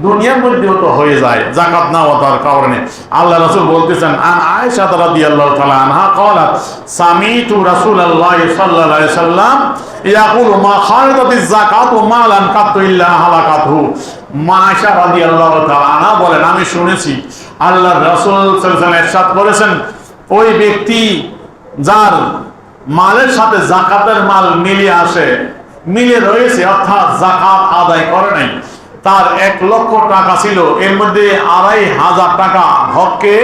দুনিয়ার মধ্যেও তো হয়ে যায় যাকাত না হওয়ার কারণে। আল্লাহ রাসূল বলতেছেন, আন আয়েশা রাদিয়াল্লাহু তাআলা আনহা ক্বালাত সামিতু রাসূলুল্লাহ সাল্লাল্লাহু আলাইহি সাল্লাম ইয়াকুলু মা খারাজাতিজ যাকাতু মালান কাতু ইল্লা হালাকাতহু। মা আয়েশা রাদিয়াল্লাহু তাআলা আনহা বলেন, আমি শুনেছি আল্লাহ রাসূল সাল্লাল্লাহু আলাইহি ওয়াসাল্লাম ইরশাদ করেছেন, ওই ব্যক্তি যার মালের সাথে যাকাতের মাল মিলিয়ে আসে, মিলে রয়েছে, অর্থাৎ যাকাত আদায় করে নাই, তার 1 লক্ষ টাকা ছিল, এর মধ্যে 2,500 টাকা হককে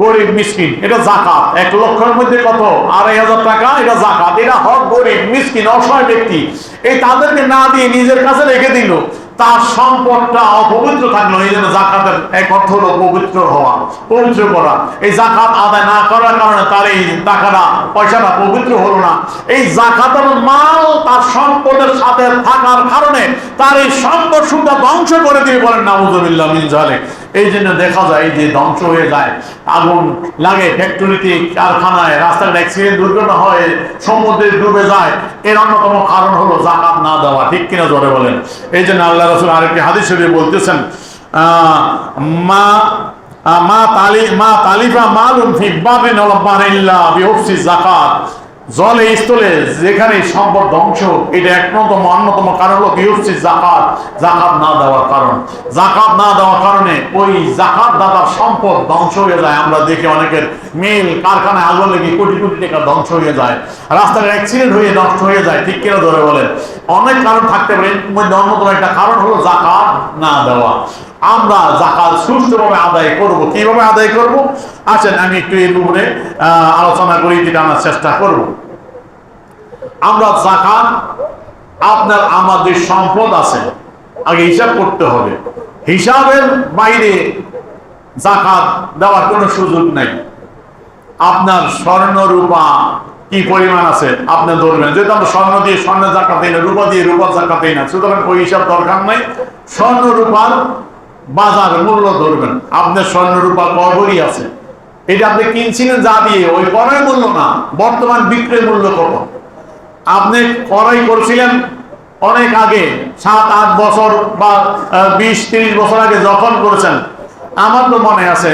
গরিব মিসকিন, এটা যাকাত। 1 লক্ষের মধ্যে কত? 2,500 টাকা, এটা যাকাত। এটা হক গরিব মিসকিন অসহায় ব্যক্তি, এই তাদেরকে না দিয়ে নিজের কাছে রেখে দিল, তার সম্পদটা অপবিত্র থাকলো। এই জন্য যাকাতের এক অর্থ হলো পবিত্র হওয়া, পবিত্র করা। এই যাকাত আদায় না করার কারণে তার এই টাকাটা, পয়সাটা পবিত্র হলো না। এই যাকাতের মাল তার সম্পদের সাথে থাকার কারণে তার এই সম্পদ সুদ্ধা ধ্বংস করে দিয়ে, বলেন নাউযুবিল্লাহ মিন যালিক। এই জন্য দেখা যায় যে ধ্বংস হয়ে যায়, আগুন লাগে ফ্যাক্টরিতে, কারখানায়, রাস্তায় অ্যাক্সিডেন্ট, দুর্ঘটনা হয়, সমুদ্রে ডুবে যায়। এর অন্যতম কারণ হলো যাকাত না দেওয়া। ঠিক কিনা জোরে বলেন? এই জন্য আল্লাহ রাসূল আরেকটি হাদিস শরীফে বলতেছেন, মা তালিফা মালুন ফি বাবিন ওয়া বারিল্লা বিহুফসি যাকাত। জলে স্থলে যেখানে সম্পদ ধ্বংস, এটা অন্যতম কারণ হলো বিহুফসি যাকাত, যাকাত না দেওয়ার কারণ। যাকাত না দেওয়ার কারণে ওই যাকাত দাতার সম্পদ ধ্বংস হয়ে যায়। আমরা দেখি অনেকের মিল কারখানায় আগুন লেগে কোটি কোটি টাকা ধ্বংস হয়ে যায়, রাস্তায় অ্যাক্সিডেন্ট হয়ে নষ্ট হয়ে যায়। ঠিক কিনা ধরে বলেন? অনেক কারণ থাকতে পারে, এর মধ্যে অন্যতম একটা কারণ হলো যাকাত না দেওয়া। আমরা যাকাত সুষ্ঠুভাবে আদায় করব। কিভাবে আদায় করব? আসেন আমি একটু এর উপরে আলোচনা করি, জানার চেষ্টা করব। আমরা যাকাত, আপনার আমাদের সম্পদ আছে, আগে হিসাব করতে হবে। হিসাবের বাইরে যাকাত দেওয়ার কোনো সুযোগ নাই। আপনার স্বর্ণ রূপা কি পরিমাণ আছে আপনি ধরবেন, যেহেতু আমরা স্বর্ণ দিয়ে স্বর্ণের যাকাত দেই না, রূপা দিয়ে রূপার যাকাত দেই না, সুতরাং ওই হিসাব দরকার নাই। স্বর্ণ রূপার বাজার মূল্য ধরবেন। আপনার স্বর্ণ রূপা কয়ভরি আছে, এটা আপনি কিনছিলেন যা দিয়ে, ওই ক্রয় মূল্য না, বর্তমান বিক্রয় মূল্য কত। আপনি ক্রয় করছিলেন অনেক আগে, 7-8 বছর বা 20-30 বছর আগে যখন করেছেন। আমার তো মনে আছে,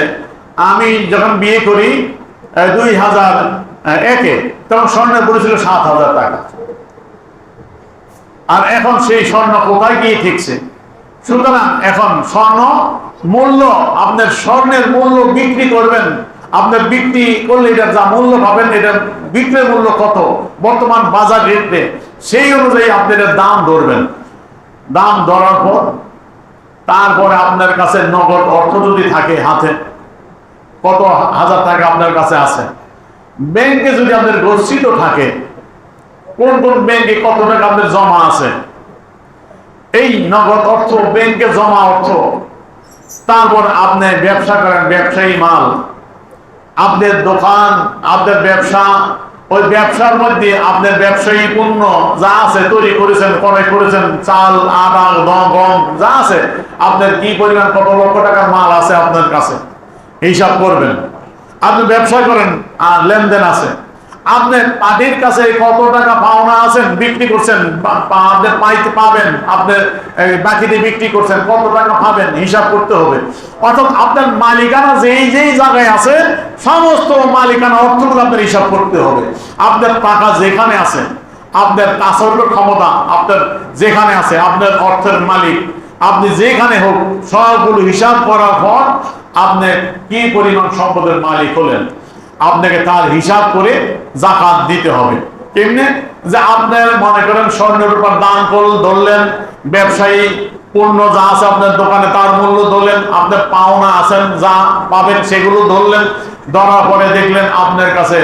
আমি যখন বিয়ে করি 2001-এ, তখন স্বর্ণের পড়েছিল 7,000 টাকা। আর এখন সেই স্বর্ণ কোথায় গিয়ে ঠিকছে? সুতরাং এখন স্বর্ণ মূল্য, আপনার স্বর্ণের মূল্য বিক্রি করবেন, আপনার বিক্রি করলে এটার যা মূল্য পাবেন, এটার বিক্রয় মূল্য কত বর্তমান বাজার রেটে, সেই অনুযায়ী আপনি এটার দাম ধরবেন। দাম ধরার পর তারপরে আপনার কাছে নগদ অর্থ যদি থাকে হাতে, কত হাজার টাকা আপনার কাছে আছে, ব্যাংকে যদি আপনার গচ্ছিত থাকে, কোন কোন ব্যাংকে কত টাকা আপনার জমা আছে, এই নগদ অর্থ, ব্যাংকে জমা অর্থ, তারপর আপনি ব্যবসা করেন, ব্যবসায়ী মাল, আপনার দোকান, আপনার ব্যবসা, ওই ব্যবসার মধ্যে আপনার ব্যবসায়ী পণ্য যা আছে, তৈরি করেছেন, ক্রয় করেছেন, চাল, আটা, গম যা আছে, আপনার কি পরিমাণ, কত লক্ষ টাকার মাল আছে আপনার কাছে, হিসাব করবেন। আপনি ব্যবসা করেন আর লেনদেন আছে, আপনার পার্টির কাছে কত টাকা পাওনা আছেন, বিক্রি করছেন, আপনার পাইতে পাবেন, আপনার বাকিতে বিক্রি করছেন, কত টাকা পাবেন, হিসাব করতে হবে। অর্থাৎ আপনার মালিকানা যেই জায়গায় আছে, সমস্ত মালিকানা অর্থগুলো আপনার হিসাব করতে হবে। আপনার টাকা যেখানে আছে, আপনার তাছাড়া ক্ষমতা আপনার যেখানে আছে, আপনার অর্থের মালিক আপনি যেখানে হোক, সবগুলো হিসাব করার পর আপনি কি পরিমাণ সম্পদের মালিক হলেন, আপনাকে তার হিসাব করে যাকাত দিতে হবে। কেমনে? যে আপনার মনে করেন স্বর্ণের উপর দাম ধরলেন, ব্যবসায়ী পণ্য যা আছে আপনার দোকানে তার মূল্য ধরলেন, আপনার পাওনা আছেন যা পাবেন সেগুলো ধরলেন, ধরার পরে দেখলেন আপনার কাছে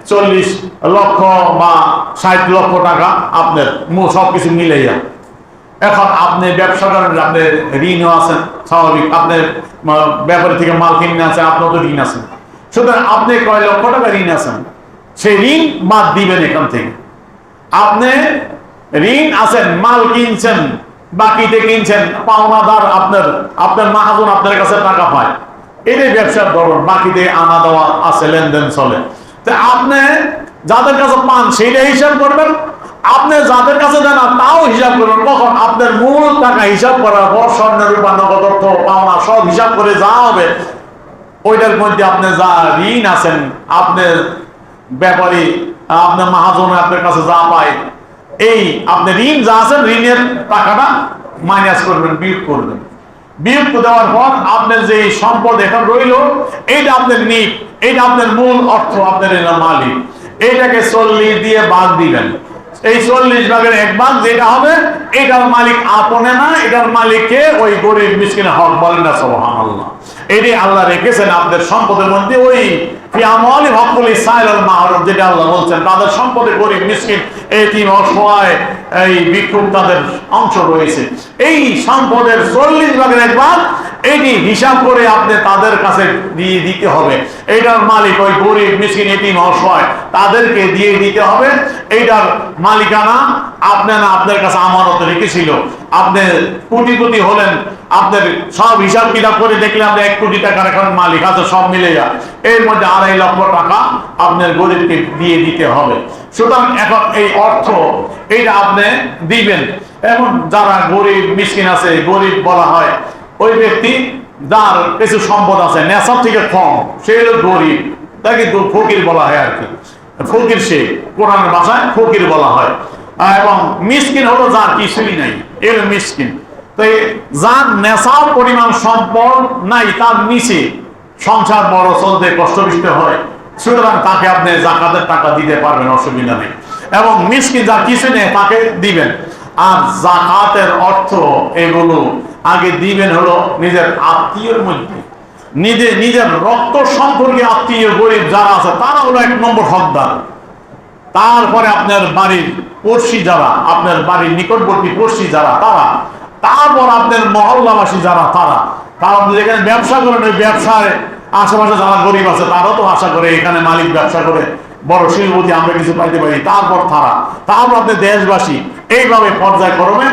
40 লক্ষ বা 60 লক্ষ টাকা আপনার সবকিছু মিলাইয়া। এখন আপনি ব্যবসা করেন, আপনার ঋণও আছেন, স্বাভাবিক, আপনার ব্যাপারী থেকে মাল কিনে আছে, আপনার তো ঋণ আছেন। সুতরাং আপনি কয় লক্ষ টাকা ঋণ আছেন, সেই ঋণ বাদ দিবেন এখান থেকে। আপনি ঋণ আছেন, মাল কিনছেন, বাকিতে কিনছেন, পাওনাদার আপনার মাহাজন আপনার কাছে টাকা পায়, এটাই ব্যবসার ধরন, বাকিতে আনা দেওয়া আছে, লেনদেন চলে। তো আপনি যাদের কাছে পান সেইটাই হিসাব করবেন, আপনি যাদের কাছে দেন তাও হিসাব করবেন। কখন? আপনার মূল টাকা হিসাব করার পর, স্বর্ণের রূপা, নগদ অর্থ, পাওনা সব হিসাব করে যা হবে, ওইটার মধ্যে আপনি যা ঋণ আছেন, আপনার ব্যাপারী, আপনার মাহাজন আপনার কাছে যা পায়, এই আপনি ঋণ যা আছেন, ঋণের টাকাটা মাইনাস করবেন, বিয়োগ করবেন। বিয়োগ দেওয়ার পর আপনার যে সম্পদ এখন রইল, এইটা আপনার নিক, এইটা আপনার মূল অর্থ, আপনার মালিক, এইটাকে 40 দিয়ে ভাগ দিবেন। এই 40 ভাগের 1 ভাগ যেটা হবে, এটার মালিক আপনে না, এটার মালিককে ওই গরিব মিসকিনের হক বলেন না সুবহানাল্লাহ। এটি আল্লাহ রেখেছেন আপনাদের সম্পদের মধ্যে, ওই ফিয়ামলি হকুল ইসাইল আল মাহরুম, যেটা আল্লাহ বলছেন তাদের সম্পদে গরিব মিসকিন, এতিম, অসহায়, এই ভিক্ষুক তাদের অংশ রয়েছে। এই সম্পদের 40 ভাগের 1 ভাগ এটি হিসাব করে আপনি তাদের কাছে দিয়ে দিতে হবে। এইটার মালিক ওই গরিব মিসকিন, এতিম, অসহায় তাদেরকে দিয়ে দিতে হবে। এইটার মালিকানা আপনি না, আপনার কাছে আমানত রেখেছিল। আপনি কোটিপতি হলেন, আপনার সব হিসাব কিতাব করে দেখলে আপনি 1 কোটি টাকার এখন মালিক আছে, সব মিলে যায়। এর মধ্যে 2.5 লক্ষ টাকা আপনার গরিবকে দিয়ে দিতে হবে। সুতরাং এখন এই অর্থ এইটা আপনি দিবেন। এখন যারা গরিব মিসকিন আছে, গরিব বলা হয় ওই ব্যক্তি যার কিছু সম্পদ আছে, নেশাব থেকে কম, সে হলো গরিব, তাকে ফকির বলা হয় আর কি। ফকির সে কোরআনের ভাষায় ফকির বলা হয়। এবং মিসকিন হলো যার কিছুই নাই, এর মিসকিন। তো যার নেশাব পরিমাণ সম্পদ নাই, তার নিচে সংসার বড় চলতে কষ্টবিষ্ট হয়, সুতরাং তাকে আপনি যাকাতের টাকা দিতে পারবেন, অসুবিধা নেই। এবং মিসকিন যার কিছু নেই তাকে দিবেন। আর যাকাতের অর্থ এগুলো আগে দিবেন হলো নিজের আত্মীয়ের মধ্যে, নিজের রক্ত সম্পর্কে আত্মীয় গরিব যারা আছে তারা হলো 1 নম্বর হকদার। তারপরে আপনার বাড়ির পড়শি যারা, আপনার বাড়ির নিকটবর্তী পড়শি যারা তারা, তারপর আপনার মহল্লাবাসী যারা তারা, কারণ যেখানে ব্যবসা করেন ওই ব্যবসায় আশেপাশে যারা গরিব আছে তারাও তো আশা করে এখানে মালিক ব্যবসা করে বড় শিল্পতি আমরা কিছু পাইতে পারি, তারপর তারপর আপনি দেশবাসী, এইভাবে পর্যায়ক্রমে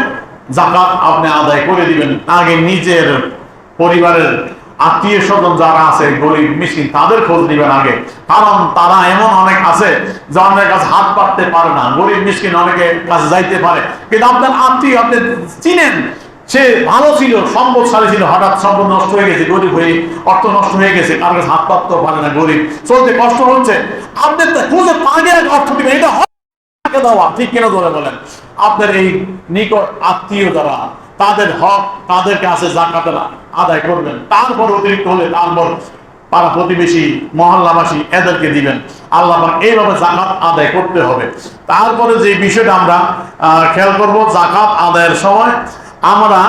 যাকাত আপনি আদায় করে দিবেন। আগে নিজের পরিবারের আত্মীয় স্বজন যারা আছে গরিব মিসকিন তাদের খোঁজ দিবেন আগে, কারণ তারা এমন অনেক আছে যে অনেকের কাছে হাত পাততে পারে না। গরিব মিসকিন অনেকের কাছে যাইতে পারে, কিন্তু আপনার আত্মীয় আপনি চিনেন, সে ভালো ছিল, সম্পদশালী ছিল, হঠাৎ সম্পদ নষ্ট হয়ে গেছে, গরিব হয়ে অর্থ নষ্ট হয়ে গেছে, কারো কাছে হাত পাততেও পারে না, গরিব, চলতে কষ্ট হচ্ছে, আপনি খুঁজে পাগে অর্থ দিবেন। এটা দেওয়া ঠিক কিনা ধরে বলেন। আপনার এই নিকট আত্মীয় যারা, তাদের হক তাদেরকে আছে যাকাতের আদায় করবেন। তারপর অতিরিক্ত হলে তারপর পাড়া প্রতিবেশী, মহল্লাবাসী এদেরকে দিবেন। আল্লাহ পাক এইভাবে যাকাত আদায় করতে হবে। তারপরে যে বিষয়টা আমরা খেয়াল করব, যাকাত আদায়ের সময় আমরা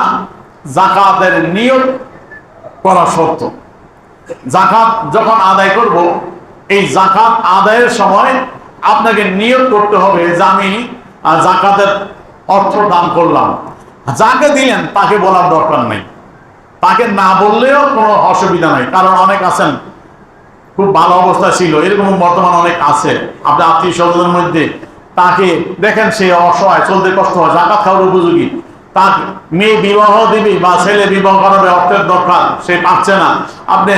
যাকাতের নিয়ত করা শর্ত। যাকাত যখন আদায় করব, এই যাকাত আদায়ের সময় আপনাকে নিয়ত করতে হবে যে আমি যাকাতের অর্থ দান করলাম। যাকে দিলেন তাকে বলার দরকার নেই, তাকে না বললেও কোনো অসুবিধা নাই। কারণ অনেক আছেন খুব ভালো অবস্থা ছিল, এরকম বর্তমান অনেক আছে আপনার আত্মীয় স্বজনের মধ্যে, তাকে দেখেন সে অসহায়, চলতে কষ্ট হয়, যাকাত খাওয়ার উপযোগী, তার মেয়ে বিবাহ দিবি বা ছেলে বিবাহ করাবে, অর্থের দরকার, সে পাচ্ছে না, আপনি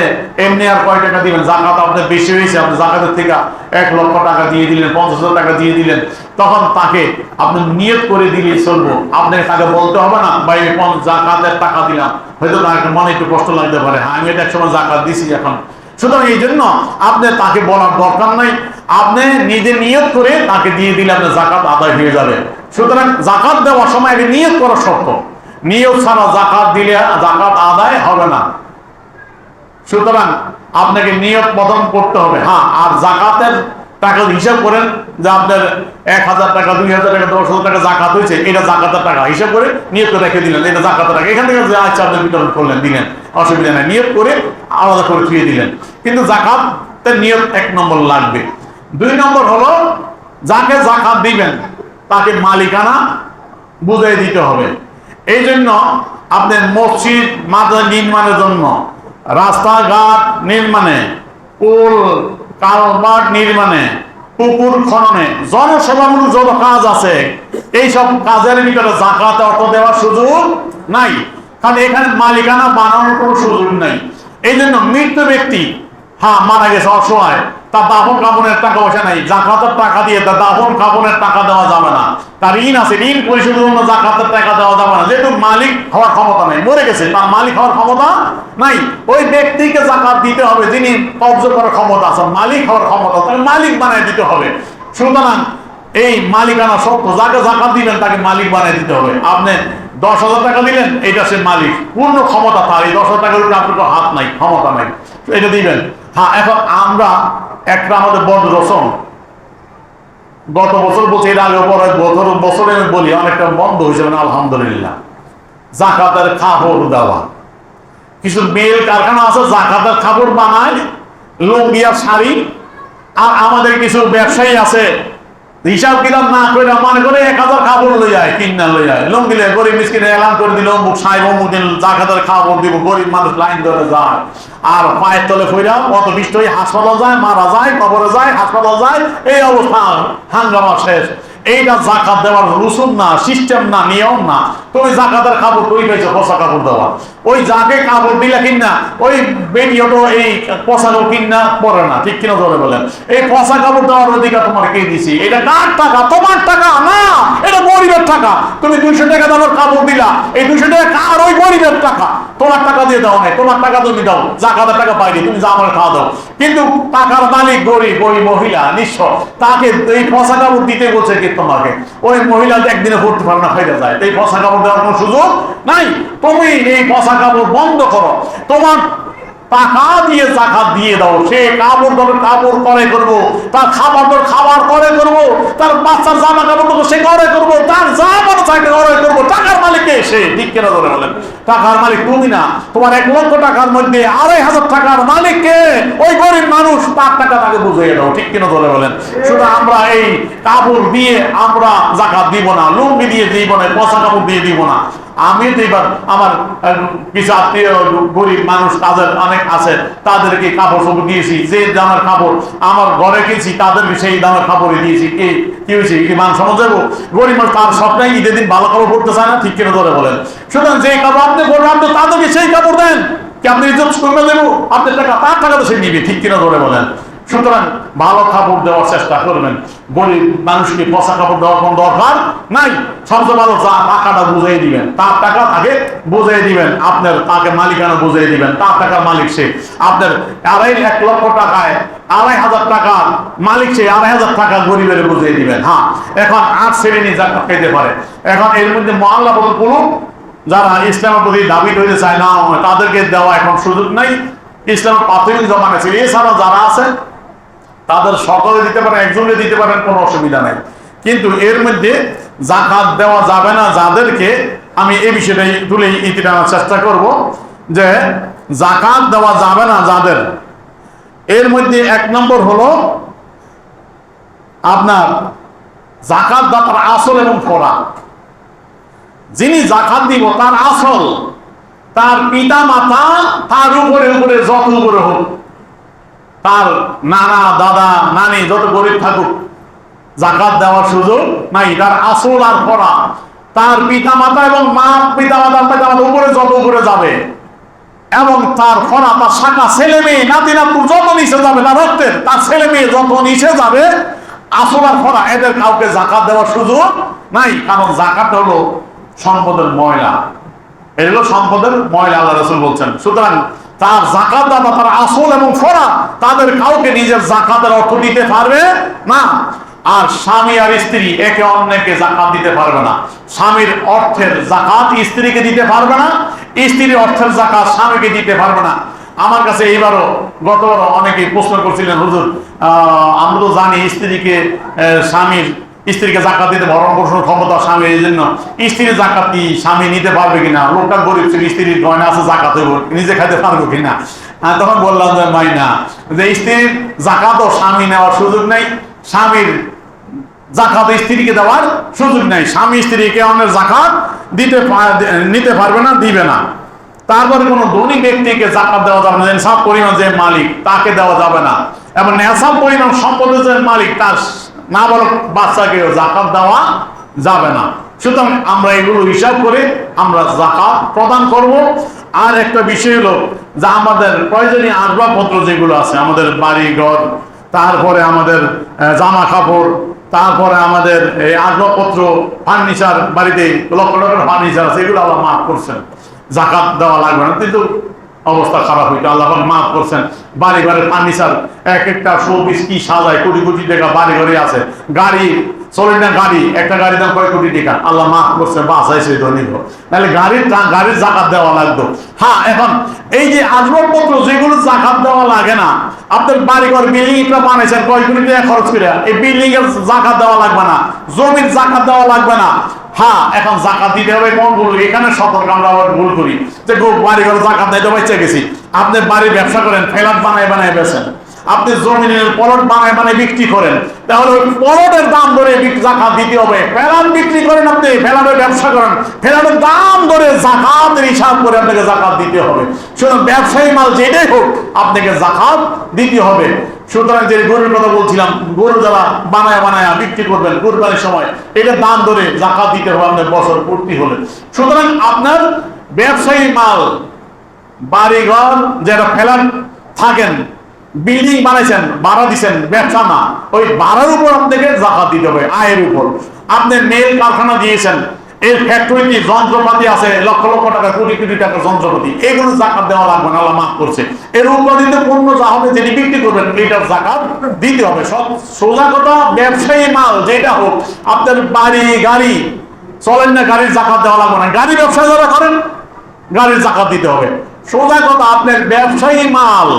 এমনি আর কয় টাকা দিবেন, যাকাত আপনার বেশি হয়েছে, আপনি যাকাতের থেকে 1 লক্ষ টাকা দিয়ে দিলেন, 50,000 টাকা দিয়ে দিলেন, তখন তাকে আপনি নিয়ত করে দিলেই চলবো। আপনাকে তাকে বলতে হবে না ভাই যাকাতের টাকা দিলাম, হয়তো তার মনে একটু কষ্ট লাগতে পারে, হ্যাঁ আমি এটা একসময় যাকাত দিছি এখন। সুতরাং এই জন্য আপনি তাকে বলার দরকার নাই, আপনি নিজে নিয়ত করে তাকে দিয়ে দিলে আপনার যাকাত আদায় হয়ে যাবে। সুতরাং যাকাত দেওয়ার সময় আগে নিয়ত করা শর্ত, নিয়ত ছাড়া যাকাত দিলে যাকাত আদায় হবে না। সুতরাং আপনাকে নিয়ত প্রথম করতে হবে। হ্যাঁ, আর যাকাতের টাকা হিসাব করেন যে আপনার 1,000 টাকা, 2,000 টাকা, 10,000 টাকা যাকাত হয়েছে, এটা যাকাতের টাকা হিসাব করে নিয়ত করে রেখে দিলেন, এটা যাকাতের টাকা, এখান থেকে আচ্ছা আপনি বিতরণ করলেন, দিলেন, অসুবিধা নেই, নিয়ত করে আলাদা করে ছুঁয়ে দিলেন। কিন্তু যাকাতের নিয়ত 1 নম্বর লাগবে। 2 নম্বর হলো যাকে যাকাত দিবেন তাকে মালিকানা বুঝিয়ে দিতে হবে। এই জন্য আপনার মসজিদ মাদ্রাসা নির্মাণের জন্য, রাস্তাঘাট নির্মাণে, পুল কালভার্ট নির্মাণে, পুকুর খননে, জনসেবামূলক যত কাজ আছে, এইসব কাজের ভিতরে যাকাত অর্থ দেওয়ার সুযোগ নাই, কারণ এখানে মালিকানা বানানোর কোনো সুযোগ নাই। এই জন্য মৃত ব্যক্তি, হ্যাঁ মারা গেছে, অসহায়, তার দাফন কাফনের টাকা পয়সা নাই, যাকাতের টাকা দিয়ে তার দাফন কাফনের টাকা দেওয়া যাবে না। তার ঋণ আছে, ঋণ পরিশোধের জন্য যাকাতের টাকা দেওয়া যাবে না, যেহেতু মালিক হওয়ার ক্ষমতা নাই, মরে গেছে, তার মালিক হওয়ার ক্ষমতা নাই। ওই ব্যক্তিকে যাকাত দিতে হবে যিনি কব্জ করার ক্ষমতা আছে, মালিক হওয়ার ক্ষমতা, তাকে মালিক বানায় দিতে হবে। সুতরাং এই মালিকানা শর্ত, যাকে যাকাত দিবেন তাকে মালিক বানিয়ে দিতে হবে। আপনি 10,000 টাকা দিলেন, এটা সে মালিক, পূর্ণ ক্ষমতা তার, এই 10,000 টাকার উপরে আপনার কোনো হাত নাই, ক্ষমতা নাই, এটা দিবেন। হ্যাঁ, এখন আমরা একটা আমাদের বন্ধ রসম, গত বছর বলছি, এর আগে বছরে আমি বলি অনেকটা বন্ধ হয়েছে, মানে আলহামদুলিল্লাহ, জাকাতের কাপড় দেওয়া। কিছু মেল কারখানা আছে জাকাতের কাপড় বানায়, লুঙ্গি আর শাড়ি। আর আমাদের কিছু ব্যবসায়ী আছে হিসাব কিতাব না করে মনে করে 1,000 কাপড় লই যায়, কিনা লই যায়, লুঙ্গি লই, গরিব মিসকিনে এলান করে দিল অমুক সাহেব অমুক দিন জাকাতের কাপড় দিব, গরিব মানুষ লাইন ধরে যায়, আর পায়ের তলে ফইরা অত বৃষ্টি হয়ে হাসপাতাল যায়, মারা যায়, কবরে যায়, হাসপাতাল যায়, এই অবস্থা, হাঙ্গামা শেষ। এইটা জাকাত দেওয়ার রুসুম না, সিস্টেম না, নিয়ম না। তুমি জাকাতের কাপড় তৈরি হয়েছে পচা কাপড় দেওয়া, ওই যাকে কাপড় দিলা কিনা ওই বেটিও তো এই পচা কাপড় কিনা পরে না, ঠিক কিনা ধরে বলেন? এই পচা কাপড় দেওয়ার অধিকার তোমার কে দিছি? এটা কার টাকা? তোমার টাকা না, এটা গরিবের টাকা। তুমি 200 টাকা দামের কাপড় দিলা, এই 200 টাকা কার? ওই গরিবের টাকা। তোমার টাকা দিয়ে দাও নাই, তোমার টাকা তুমি দাও, জাকাতের টাকা পাইনি, তুমি যা আমার খাওয়া দাও। কিন্তু টাকার মালিক গরিব, ওই মহিলা নিঃস্ব, তাকে এই পচা কাপড় দিতে বলছে কি তোমাকে? ওই মহিলা একদিনে পড়তে পারে না, ফেলে যায়, এই পচা কাপড় দেওয়ার কোনো সুযোগ নাই। তুমি এই পচা কাপড় বন্ধ করো, তোমার টাকা দিয়ে জাকাত দিয়ে দাও। সে কাপড় ধরে কাপড় করে করবো, তার খাবার ধরে খাবার করে করবো, তার বাচ্চার জামা কাপড় ধরে সে করে করবো, তার যা মনে চাকরি করে করবো। টাকার মালিক সে, ঠিক কেনা ধরে বলেন? টাকার মালিক তুমি না। তোমার 1 লক্ষ টাকার মধ্যে 2,500 টাকার মালিক কে? ওই গরিব মানুষ, তার টাকা তাকে বুঝিয়ে দাও, ঠিক কেনা ধরে বলেন? শুধু আমরা এই কাপড় দিয়ে আমরা জাকাত দিব না, লুঙ্গি দিয়ে দিব না, পচা কাপড় দিয়ে দিব না। আমি তো এবার আমার কিছু আত্মীয় গরিব মানুষ কাজের অনেক আছে, তাদেরকে কাপড় চোপড় দিয়েছি, যে দামের কাপড় আমার ঘরে কিনছি তাদেরকে সেই দামের কাপড়ই দিয়েছি। কি হয়েছে? কি মান সমাজ যাবো? গরিব মানুষ তার স্বপ্নে ঈদের দিন ভালো কাপড় পড়তে চায় না, ঠিক কিনা ধরে বলেন? সুতরাং যে কাপড় আপনি পড়বেন, আপনি তাদেরকে সেই কাপড় দেন। কি আপনি ইজ্জত করবে দেবো? আপনার টাকা, তার টাকা তো সে নিবে, ঠিক কিনা ধরে বলেন? সুতরাং ভালো কাপড় দেওয়ার চেষ্টা করবেন। গরিব মানুষকে পচা কাপড় দেওয়ার কোনো দরকার নাই। সবচেয়ে ভালো যা টাকাটা বুঝিয়ে দিবেন, তার টাকা তাকে বুঝিয়ে দিবেন, আপনার তাকে মালিকানা বুঝিয়ে দিবেন, তার টাকার মালিক সে। আপনার 1 লক্ষ টাকায় 2,500 টাকার মালিক সে, 2,500 টাকা গরিবের বুঝিয়ে দিবেন। হ্যাঁ, এখন 8 শ্রেণী জাকাত পেতে পারে। এখন এর মধ্যে মহল্লা বলুন, যারা ইসলামের প্রতি দাবি হইতে চায় না, তাদেরকে দেওয়া এখন সুযোগ নাই। ইসলামের প্রাথমিক জমানা ছিল। এছাড়া যারা আছে তাদের সকলে দিতে পারেন, একজনে দিতে পারেন, কোনো অসুবিধা নাই। কিন্তু এর মধ্যে জাকাত দেওয়া যাবে না যাদেরকে, আমি এই বিষয়টাই তুলে ইতি টানার চেষ্টা করব যে জাকাত দেওয়া যাবে না যাদের, এর মধ্যে 1 নম্বর হলো আপনার জাকাত দাতার আসল এবং ফরা। যিনি জাকাত দিব তার আসল, তার পিতা মাতা, তার উপরে উপরে যত উপরে হোক, তার নানা দাদা নানি যত গরিব থাকুক, জাকাত দেওয়ার সুযোগ নাই। তার আসল আর ফরা, তার পিতা মাতা এবং মা পিতা মাতা উপরে যত উপরে যাবে, এবং তার ফরা, তার শাখা ছেলে মেয়ে নাতি নাতু যত নিচে যাবে, তার রক্তের তার ছেলে মেয়ে যত নিচে যাবে, আসল আর ফরা, এদের কাউকে জাকাত দেওয়ার সুযোগ নাই। কারণ জাকাত হলো সম্পদের ময়লা, এটা হলো সম্পদের ময়লা, আল্লাহ রাসূল বলছেন। সুতরাং তার জাকাত দাতা, তার আসল এবং ফরা, তাদের কাউকে নিজের জাকাতের অর্থ দিতে পারবে না। আর স্বামী আর স্ত্রী একে অন্যকে জাকাত দিতে পারবে না। স্বামীর অর্থের জাকাত স্ত্রীকে দিতে পারবে না, স্ত্রীর অর্থের জাকাত স্বামীকে দিতে পারবে না। আমার কাছে এইবারও গতবারও অনেকে প্রশ্ন করছিলেন, হুজুর আমরা তো জানি স্ত্রীকে জাকাত দিতে ভরণ পোষণ ক্ষমতা স্বামীর, এই জন্য স্ত্রীর জাকাত কি স্বামী নিতে পারবে কিনা? লোকটা গরিব ছিল, স্ত্রীর গয়না আছে, জাকাত হইব, নিজে খাইতে পারবো কিনা? তখন বললাম যে মাইনা, যে স্ত্রীর জাকাতও স্বামী নেওয়ার সুযোগ নেই, স্বামীর জাকাত স্ত্রীকে দেওয়ার সুযোগ নেই। স্বামী স্ত্রীকে অন্যের জাকাত নিতে পারবে না, দিবে না। তারপরে কোন ধনী ব্যক্তিকে জাকাত দেওয়া যাবে না, নেশাব পরিমাণ যে মালিক তাকে দেওয়া যাবে না, এবং নেশাব পরিমাণ সম্পদের যে মালিক তার নাবালক বাচ্চাকে জাকাত দেওয়া যাবে না। সুতরাং আমরা এগুলো হিসাব করে আমরা জাকাত প্রদান করব। আর একটা বিষয় হলো যে আমাদের প্রয়োজনীয় আসবাবপত্র যেগুলো আছে, আমাদের বাড়ি ঘর, তারপরে আমাদের জামা কাপড়, তারপরে আমাদের এই আসবাবপত্র, ফার্নিচার, বাড়িতে লক্ষ লক্ষ ফার্নিচার আছে, এগুলো আল্লাহ মাফ করছেন, জাকাত দেওয়া লাগবে না। কিন্তু অবস্থা খারাপ হইতো, আল্লাহ মাফ করছেন। বাড়ি ঘরের ফার্নিচার এক একটা শোপিস কি সাজায়, কোটি কোটি টাকা বাড়ি ঘরে আছে, গাড়ি চলেন না গাড়ি, একটা গাড়ির দাম কয় কোটি টাকা, আল্লাহ মাফ করছে, বাঁচাইছে ধনী, তাহলে গাড়ির জাকাত দেওয়া লাগতো। হ্যাঁ, এখন এই যে আসবাবপত্র যেগুলো জাকাত দেওয়া লাগে না, আপনার বাড়িঘর বিল্ডিং একটা বানাইছেন কয় কোটি টাকা খরচ করে, এই বিল্ডিং এর জাকাত দেওয়া লাগবে না, জমির জাকাত দেওয়া লাগবে না। হ্যাঁ, এখন জাকাত দিতে হবে কোনগুলো, এখানে সতর্ক আমরা আবার ভুল করি যে বাড়িঘর জাকাত দিতে বাচ্চা গেছি। আপনি বাড়ির ব্যবসা করেন, ফ্ল্যাট বানায় বানায় বেচেন, আপনি জমিনের প্লট বানায় বানায় বিক্রি করেন, তাহলে ওই প্লটের দাম ধরে জাকাত দিতে হবে। ফ্ল্যাট বিক্রি করেন, আপনি ফ্ল্যাটের ব্যবসা করেন, ফ্ল্যাটের দাম ধরে জাকাতের হিসাব করে আপনাকে জাকাত দিতে হবে। সুতরাং ব্যবসায়ী মাল যেটাই হোক আপনাকে জাকাত দিতে হবে। সুতরাং যে গরুর কথা বলছিলাম, গরু যারা বানায় বানায় বিক্রি করবেন কুরবানির সময়, এটা দাম ধরে জাকাত দিতে হবে আপনার বছর পূর্তি হলে। সুতরাং আপনার ব্যবসায়ী মাল, বাড়িঘর যারা ফ্ল্যাট থাকেন, বিল্ডিং বানাইছেন, ভাড়া দিচ্ছেন, ব্যবসা না, ওই ভাড়ার উপর আপনাকে জাকাত দিতে হবে, আয়ের উপর। আপনি মেল কারখানা দিয়েছেন, এর ফ্যাক্টরিতে যন্ত্রপাতি আছে, লক্ষ লক্ষ টাকা, কোটি কোটি টাকার যন্ত্রপাতি, এগুলো জাকাত দেওয়া লাগবে না, আল্লাহ মাফ করছে। এর উৎপাদিত পণ্য যা হবে, যেটি বিক্রি করবেন, এটার জাকাত দিতে হবে। সব সোজা কথা, ব্যবসায়ী মাল যেটা হোক, আপনার বাড়ি গাড়ি চলেন না, গাড়ির জাকাত দেওয়া লাগবে না। গাড়ি ব্যবসা যারা করেন, গাড়ির জাকাত দিতে হবে। সোজা কথা, আপনার ব্যবসায়ী মাল,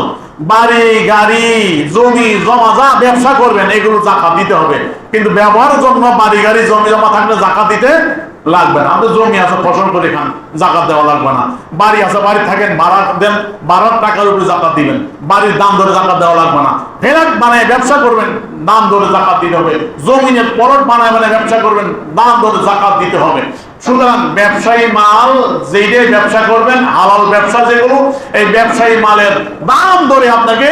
বাড়ি গাড়ি জমি জমা যা ব্যবসা করবেন, এগুলো জাকাত দিতে হবে। কিন্তু ব্যবহারের জন্য বাড়ি গাড়ি জমি জমা থাকলে জাকাত দিতে লাগবে না। আমাদের জমি আছে, ফসল করে খান, জাকাত দেওয়া লাগবে না। বাড়ি আছে, বাড়ি থাকেন, ভাড়া দেন, ভাড়ার টাকার উপরে জাকাত দিবেন, বাড়ির দাম ধরে জাকাত দেওয়া লাগবে না। ফ্ল্যাট বানায় ব্যবসা করবেন, দাম ধরে জাকাত দিতে হবে। জমিনের প্লট বানায় বানায় ব্যবসা করবেন, দাম ধরে জাকাত দিতে হবে। সুতরাং ব্যবসায়ী মাল যেটাই ব্যবসা করবেন, হালাল ব্যবসা যেগুলো, এই ব্যবসায়ী মালের দাম ধরে আপনাকে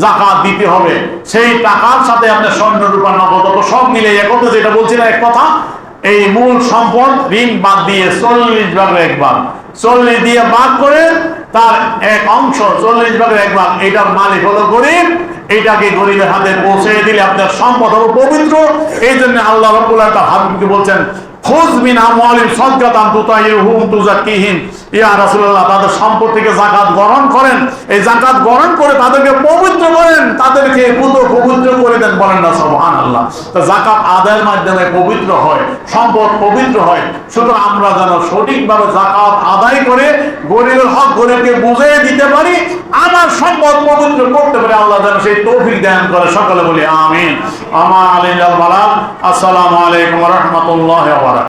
জাকাত দিতে হবে। সেই টাকার সাথে আপনার স্বর্ণ রূপা নগদ সব মিলে একত্রে, যেটা বলছিলাম এক কথা, এই মূল সম্পদ ঋণ বাদ দিয়ে 40 ভাগের 1 ভাগ, 40 দিয়ে ভাগ করে তার এক অংশ, 40 ভাগের 1 ভাগ, এটার মালিক হলো গরিব। এটাকে গরিবের হাতে পৌঁছে দিলে আপনার সম্পদ হবে পবিত্র। এই জন্য আল্লাহ রাব্বুল আলামিন তার হাবিবকে বলছেন, খুয মিন আমওয়ালিহিম সাদকাতান তুতাহহিরুহুম তুযাক্কিহিম, ইয়া রাসূলুল্লাহ, তাদের সম্পদ থেকে যাকাত গ্রহণ করেন, এই যাকাত গ্রহণ করে তাদেরকে পবিত্র করেন, তাদেরকে পবিত্র করে দেন, বলেন না সুবহানাল্লাহ। তো যাকাত আদায়ের মাধ্যমে পবিত্র হয়, সম্পদ পবিত্র হয়। সুতরাং আমরা যেন সঠিকভাবে যাকাত আদায় করে গরিবের হক গরিবকে বুঝিয়ে দিতে পারি, আমার সম্পদ পবিত্র করতে পারি। আল্লাহ যেন সেই তৌফিক দান করে। সকলে বলি আমিন। আমা আলাইনাল বালাগ। আসসালামু আলাইকুম ওয়া রাহমাতুল্লাহি ওয়া বারাকাতুহু।